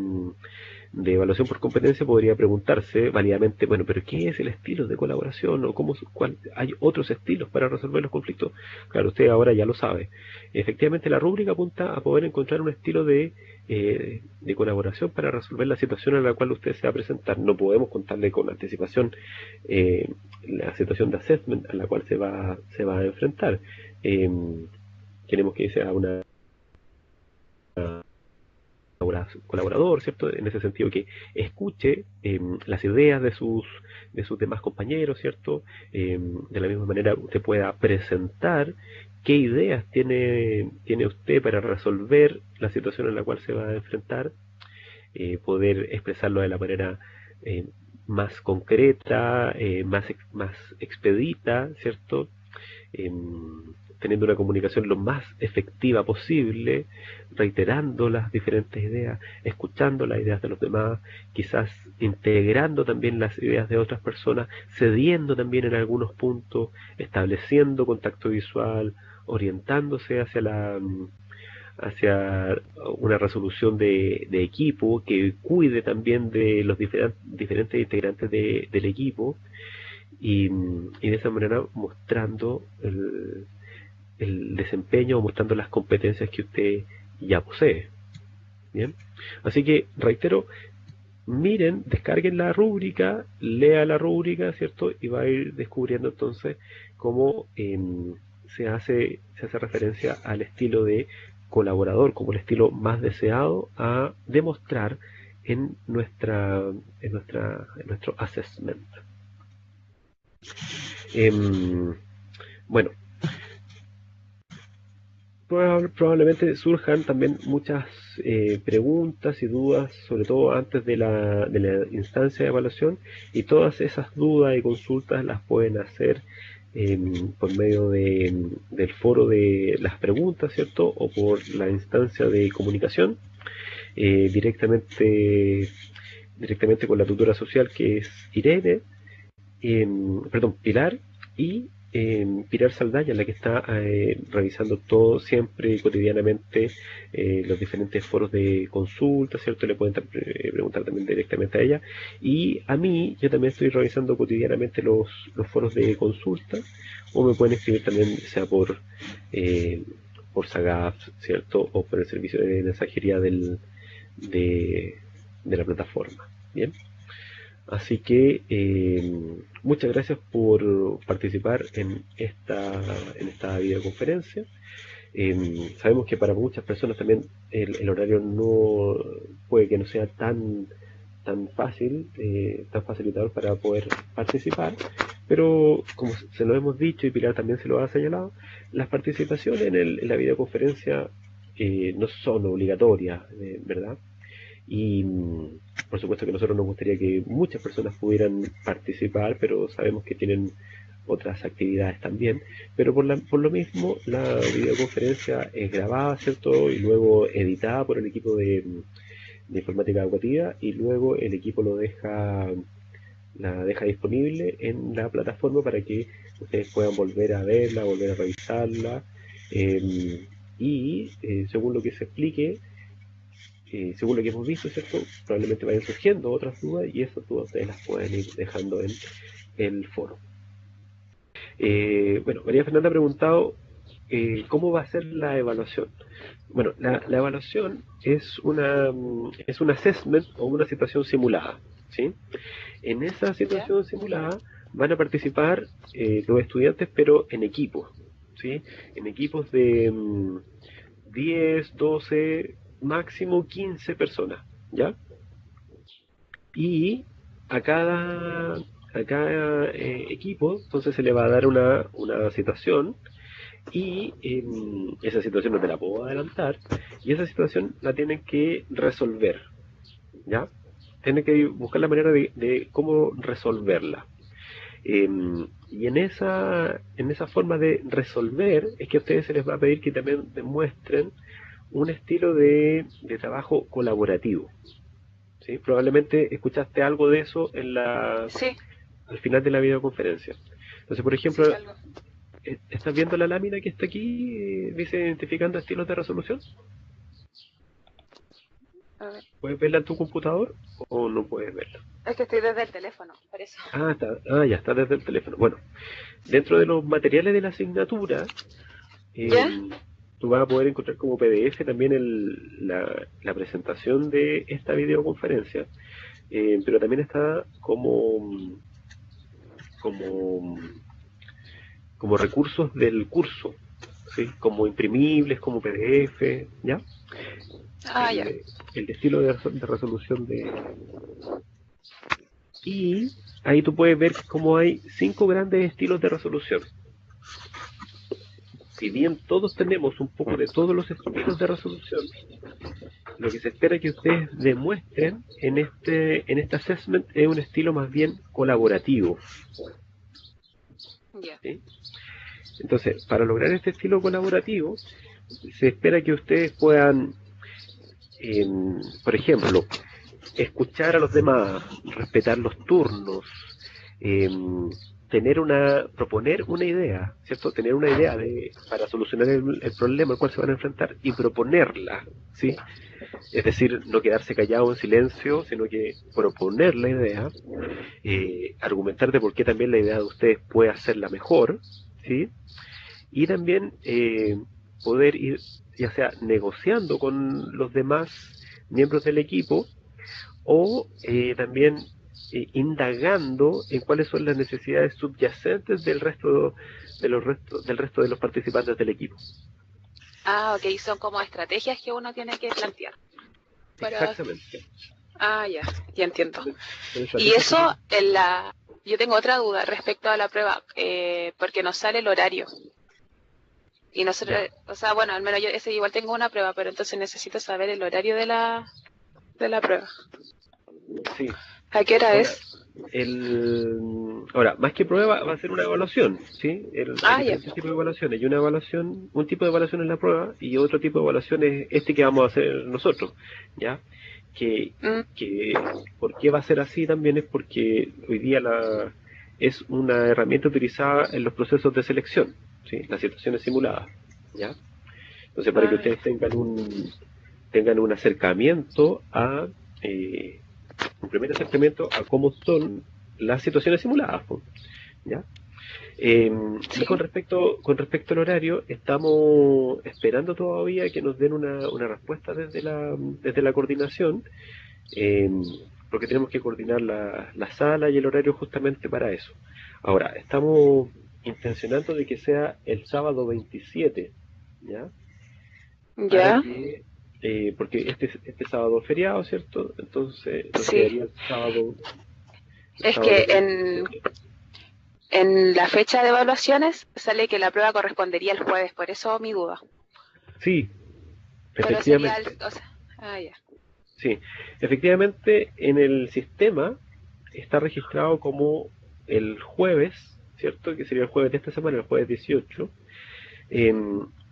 evaluación por competencia, podría preguntarse válidamente, bueno, pero ¿qué es el estilo de colaboración? ¿O hay otros estilos para resolver los conflictos? Claro, usted ahora ya lo sabe. Efectivamente, la rúbrica apunta a poder encontrar un estilo de colaboración para resolver la situación a la cual usted se va a presentar. No podemos contarle con anticipación eh, la situación de assessment a la cual se va a enfrentar. Eh, Queremos que sea una colaborador, ¿cierto? En ese sentido que escuche las ideas de sus demás compañeros, ¿cierto? De la misma manera usted pueda presentar qué ideas tiene usted para resolver la situación en la cual se va a enfrentar, poder expresarlo de la manera eh, más concreta, más expedita, ¿cierto? Teniendo una comunicación lo más efectiva posible, reiterando las diferentes ideas, escuchando las ideas de los demás, quizás integrando también las ideas de otras personas, cediendo también en algunos puntos, estableciendo contacto visual, orientándose hacia una resolución de equipo que cuide también de los diferentes integrantes del equipo y de esa manera mostrando el desempeño o mostrando las competencias que usted ya posee. Bien, así que reitero, miren, descarguen la rúbrica, lea la rúbrica, ¿cierto? Y va a ir descubriendo entonces cómo se hace referencia al estilo de colaborador como el estilo más deseado a demostrar en nuestro assessment. Bueno, probablemente surjan también muchas preguntas y dudas, sobre todo antes de la instancia de evaluación, y todas esas dudas y consultas las pueden hacer por medio del foro de las preguntas, ¿cierto? O por la instancia de comunicación, eh, directamente, directamente con la tutora social que es Irene, perdón, Pilar y Pilar Saldaña, la que está revisando todo siempre y cotidianamente los diferentes foros de consulta, ¿cierto? Le pueden preguntar también directamente a ella. Y a mí, yo también estoy revisando cotidianamente los foros de consulta, o me pueden escribir también, sea por SAGAF, ¿cierto? O por el servicio de mensajería de, de la plataforma. Bien. Así que muchas gracias por participar en esta videoconferencia. Sabemos que para muchas personas también el horario no puede que no sea tan fácil, tan facilitador para poder participar, pero como se lo hemos dicho y Pilar también se lo ha señalado, las participaciones en la videoconferencia no son obligatorias, ¿verdad? Y por supuesto que a nosotros nos gustaría que muchas personas pudieran participar, pero sabemos que tienen otras actividades también. Pero por lo mismo, la videoconferencia es grabada, ¿cierto? Y luego editada por el equipo de informática educativa y luego el equipo la deja disponible en la plataforma para que ustedes puedan volver a verla, volver a revisarla. Según lo que se explique, según lo que hemos visto, ¿cierto? Probablemente vayan surgiendo otras dudas y esas dudas ustedes las pueden ir dejando en el foro. Bueno, María Fernanda ha preguntado cómo va a ser la evaluación. Bueno, la evaluación es es un assessment o una situación simulada, ¿sí? En esa situación simulada van a participar los estudiantes, pero en equipos, ¿sí? En equipos de 10, 12, máximo 15 personas, ¿ya? Y a cada equipo, entonces se le va a dar una situación y esa situación no te la puedo adelantar y esa situación la tienen que resolver, ¿ya? Tienen que buscar la manera de cómo resolverla. Y en esa forma de resolver es que a ustedes se les va a pedir que también demuestren un estilo de trabajo colaborativo, ¿sí? Probablemente escuchaste algo de eso Sí, al final de la videoconferencia. Entonces, por sí, ejemplo, algo. ¿estás viendo la lámina que está aquí? Dice identificando estilos de resolución. A ver. ¿Puedes verla en tu computador o no puedes verla? Es que estoy desde el teléfono, por eso. Ya está desde el teléfono. Bueno, dentro de los materiales de la asignatura, ¿Ya? eh, tú vas a poder encontrar como PDF también la presentación de esta videoconferencia, pero también está como, como recursos del curso, ¿sí? Como imprimibles, como PDF, ¿ya? Ah, ya. El, el estilo de resolución Y ahí tú puedes ver cómo hay 5 grandes estilos de resolución. Si bien todos tenemos un poco de todos los estilos de resolución, lo que se espera que ustedes demuestren en este assessment es un estilo más bien colaborativo, Ya. ¿sí? Entonces, para lograr este estilo colaborativo, se espera que ustedes puedan, por ejemplo, escuchar a los demás, respetar los turnos, eh, proponer una idea, ¿cierto? Tener una idea para solucionar el problema al cual se van a enfrentar y proponerla, ¿sí? Es decir, no quedarse callado en silencio, sino que proponer la idea, argumentar de por qué también la idea de ustedes puede hacerla mejor, ¿sí? Y también poder ir, ya sea negociando con los demás miembros del equipo, o también indagando en cuáles son las necesidades subyacentes del resto de los participantes del equipo. Ah, ok, son como estrategias que uno tiene que plantear. Para... Exactamente. Ah, ya, ya entiendo. Son Y estrategias que eso, yo tengo otra duda respecto a la prueba, porque nos sale el horario. Y nosotros, ya, o sea, bueno, al menos yo ese igual tengo una prueba, pero entonces necesito saber el horario de la prueba. sí. ¿A qué hora Ahora, es? ahora, más que prueba, va a ser una evaluación, ¿sí? Hay Ah, ya. diferentes tipos de evaluaciones. Y un tipo de evaluación es la prueba y otro tipo de evaluación es este que vamos a hacer nosotros, ¿ya? Que, Mm, que ¿por qué va a ser así también? Es porque hoy día es una herramienta utilizada en los procesos de selección, ¿sí? Las situaciones simuladas, ¿ya? Entonces, para que ustedes tengan un acercamiento un primer acercamiento a cómo son las situaciones simuladas, po, ¿ya? Y Sí. con respecto al horario, estamos esperando todavía que nos den una respuesta desde la coordinación, eh, porque tenemos que coordinar la sala y el horario justamente para eso. Ahora, estamos intencionando de que sea el sábado 27, ¿ya? Para Ya. que, porque este sábado es feriado, ¿cierto? Entonces nos Sí. quedaría el Es que sábado 27. en la fecha de evaluaciones sale que la prueba correspondería el jueves, por eso mi duda. Sí, Pero sería efectivamente. o sea, ya. Sí, efectivamente en el sistema está registrado como el jueves, ¿cierto? Que sería el jueves de esta semana, el jueves 18,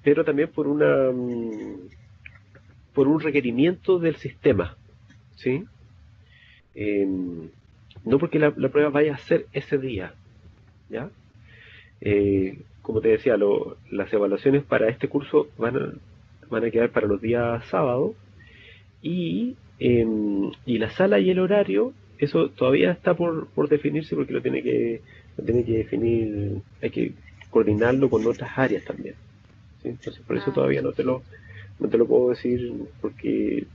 pero también por un requerimiento del sistema, ¿sí? No porque la prueba vaya a ser ese día, ¿ya? Como te decía, las evaluaciones para este curso van a quedar para los días sábados y la sala y el horario, eso todavía está por definirse porque lo tiene que definir, hay que coordinarlo con otras áreas también, ¿sí? Entonces por eso Ah, todavía no te lo puedo decir porque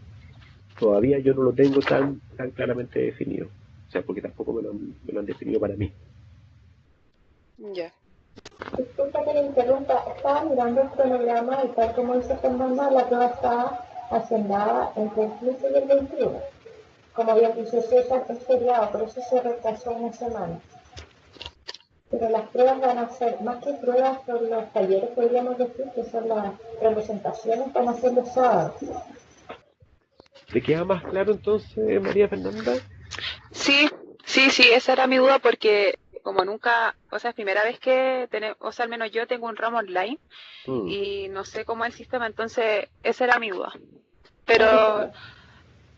todavía yo no lo tengo tan claramente definido. O sea, porque tampoco me lo han definido para mí. ya. Disculpa que le interrumpa, estaba mirando el cronograma y tal como dice Fernanda, la prueba está agendada entre el 15 y el 21. Como bien dice César, es feriado, por eso se retrasó una semana. Pero las pruebas van a ser, más que pruebas, son los talleres, podríamos decir, que son las representaciones, van a ser los sábados. ¿Te queda más claro entonces, María Fernanda? Sí, sí, esa era mi duda porque como nunca, o sea, es primera vez que tenemos, o sea, al menos yo tengo un ramo online Mm, y no sé cómo es el sistema, entonces esa era mi duda. Claro,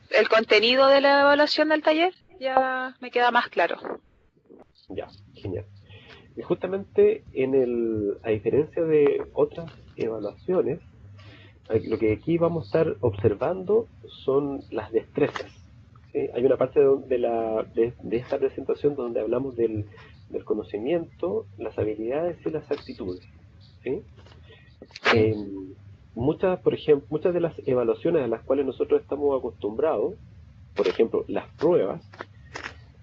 Pero el contenido de la evaluación del taller ya me queda más claro. ya, genial. Y justamente a diferencia de otras evaluaciones, lo que aquí vamos a estar observando son las destrezas. ¿Sí? Hay una parte de esta presentación donde hablamos del conocimiento, las habilidades y las actitudes. ¿Sí? Sí. Eh, por ejemplo, muchas de las evaluaciones a las cuales nosotros estamos acostumbrados, por ejemplo, las pruebas,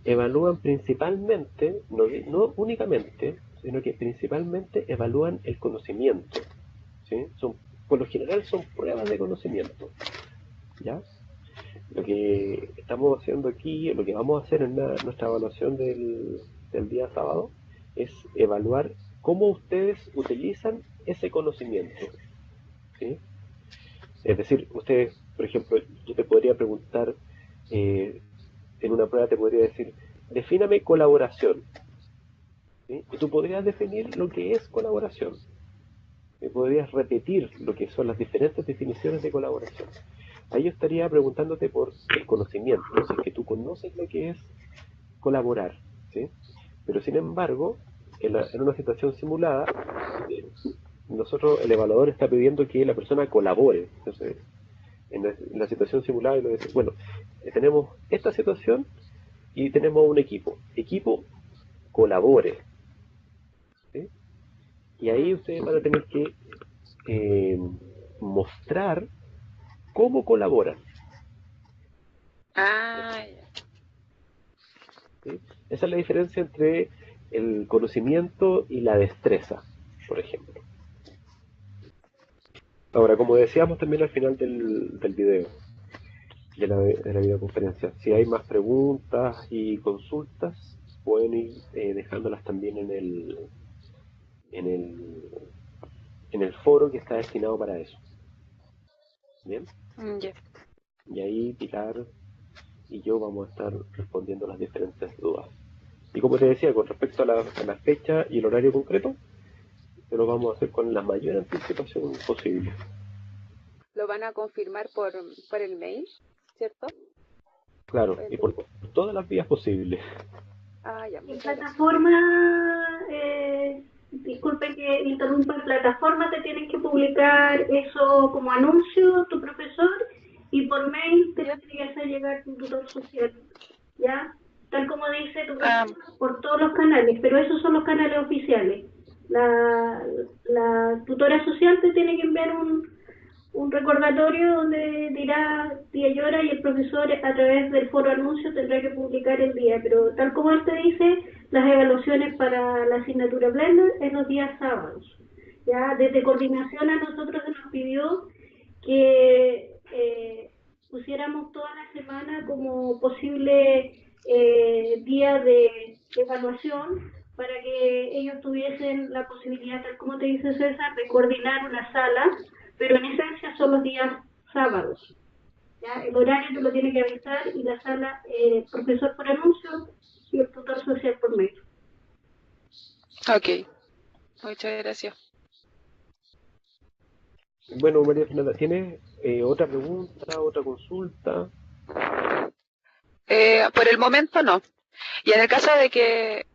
evalúan principalmente, no únicamente, sino que principalmente evalúan el conocimiento. ¿Sí? Por lo general son pruebas de conocimiento. ¿Ya? Lo que estamos haciendo aquí, lo que vamos a hacer en nuestra evaluación del día sábado, es evaluar cómo ustedes utilizan ese conocimiento. ¿Sí? Es decir, ustedes, por ejemplo, yo te podría preguntar, eh, en una prueba te podría decir, defíname colaboración. ¿Sí? Y tú podrías definir lo que es colaboración. Y podrías repetir lo que son las diferentes definiciones de colaboración. Ahí yo estaría preguntándote por el conocimiento, si es que tú conoces lo que es colaborar, ¿sí? Pero sin embargo, en una situación simulada, eh, el evaluador está pidiendo que la persona colabore. Entonces, en la situación simulada, lo dice, bueno, tenemos esta situación y tenemos un equipo. Equipo colabore, ¿sí? Y ahí Mm. ustedes van a tener que eh, mostrar cómo colaboran. Ah, ya. ¿Sí? Esa es la diferencia entre el conocimiento y la destreza, por ejemplo. Ahora, como decíamos también al final del video, de la videoconferencia, si hay más preguntas y consultas, pueden ir dejándolas también en el, en el foro que está destinado para eso. Bien, Ya. y ahí Pilar y yo vamos a estar respondiendo las diferentes dudas. Y como te decía, con respecto a la fecha y el horario concreto, lo vamos a hacer con la mayor anticipación posible. Lo van a confirmar por el mail, ¿cierto? Claro, y por todas las vías posibles. Ya, En muchas gracias. plataforma, disculpe que interrumpa, en plataforma te tienes que publicar eso como anuncio, tu profesor, y por mail te Ya. tiene que hacer llegar tu tutor social, ¿ya? Tal como dice tu Ah, profesor, por todos los canales, pero esos son los canales oficiales. La tutora social te tiene que enviar un recordatorio donde dirá día y hora, y el profesor a través del foro anuncio tendrá que publicar el día, pero tal como él te dice, las evaluaciones para la asignatura Blender en los días sábados. Ya desde coordinación a nosotros se nos pidió que pusiéramos toda la semana como posible día de evaluación para que ellos tuviesen la posibilidad, tal como te dice César, de coordinar una sala, pero en esencia son los días sábados. ¿Ya? El horario te lo tiene que avisar, y la sala, profesor por anuncio y el tutor social por mail. ok, muchas gracias. Bueno, María Fernanda, ¿tienes otra pregunta, otra consulta? Por el momento no. Y en el caso de que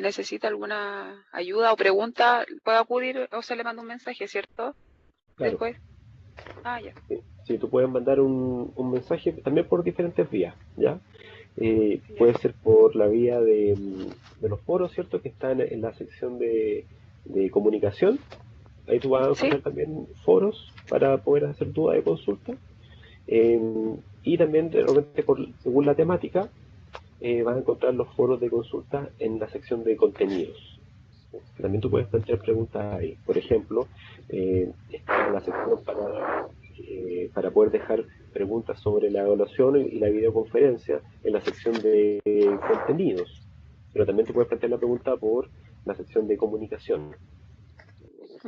necesita alguna ayuda o pregunta, puede acudir o se le manda un mensaje, ¿cierto? Claro. Después. Ya. Sí, tú puedes mandar un mensaje también por diferentes vías, ¿ya? Ya. Puede ser por la vía de los foros, ¿cierto? Que están en la sección de comunicación. Ahí tú vas a ¿Sí? encontrar también foros para poder hacer dudas y consultas. Y también, de repente, según la temática, vas a encontrar los foros de consulta en la sección de contenidos. También tú puedes plantear preguntas ahí. Por ejemplo, está en la sección para poder dejar preguntas sobre la evaluación y la videoconferencia en la sección de contenidos. Pero también tú puedes plantear la pregunta por la sección de comunicación,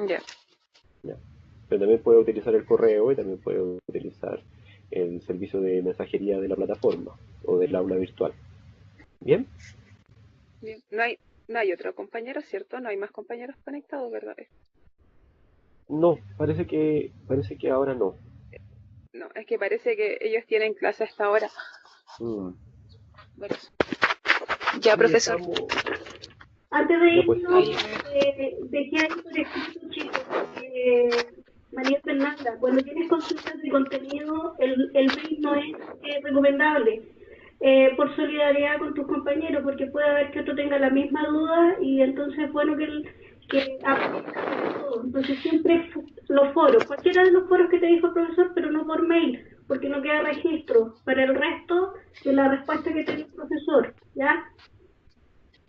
Ya. ¿ya? Pero también puedes utilizar el correo y también puedes utilizar el servicio de mensajería de la plataforma o del aula virtual. ¿Bien? Bien. No hay otro compañero, ¿cierto? No hay más compañeros conectados, ¿verdad? No, parece que ahora no. No, es que parece que ellos tienen clase hasta ahora. Mm. Por eso. Ya, Sí, profesor. Antes de Ya pues, irnos, dejé ahí por escrito, chicos, María Fernanda, cuando tienes consultas de contenido, el mail no es recomendable, por solidaridad con tus compañeros, porque puede haber que otro tenga la misma duda, y entonces es bueno que aparezca todo. Entonces siempre los foros, cualquiera de los foros que te dijo el profesor, pero no por mail, porque no queda registro para el resto de la respuesta que te dio el profesor, ¿ya?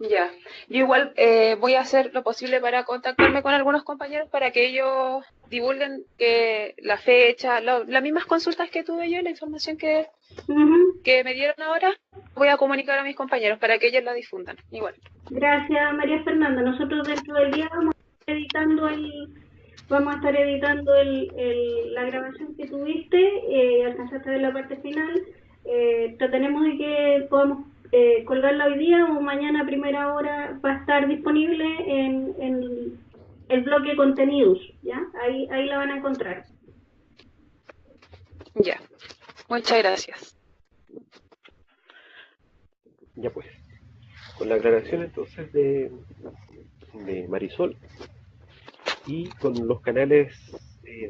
Ya, yo igual voy a hacer lo posible para contactarme con algunos compañeros para que ellos divulguen que la fecha, las mismas consultas que tuve yo, la información que me dieron ahora, voy a comunicar a mis compañeros para que ellos la difundan. Igual. Gracias, María Fernanda. Nosotros dentro del día vamos a estar editando la grabación que tuviste, alcanzaste a ver la parte final. Trataremos de que podamos colgarla hoy día, o mañana a primera hora va a estar disponible en el bloque contenidos, ¿ya? Ahí la van a encontrar. Ya, muchas gracias. ya pues. Con la aclaración entonces de Marisol y con los canales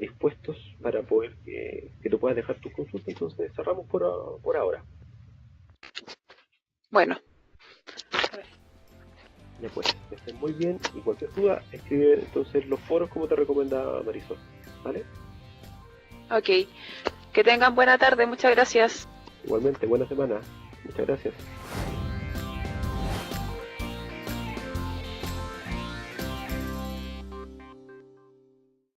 dispuestos para poder que tú puedas dejar tu consulta, entonces cerramos por ahora. Bueno, Ya pues, que estén muy bien y cualquier duda, escribe entonces los foros como te recomendaba Marisol, ¿vale? ok. Que tengan buena tarde, muchas gracias. Igualmente, buena semana. Muchas gracias.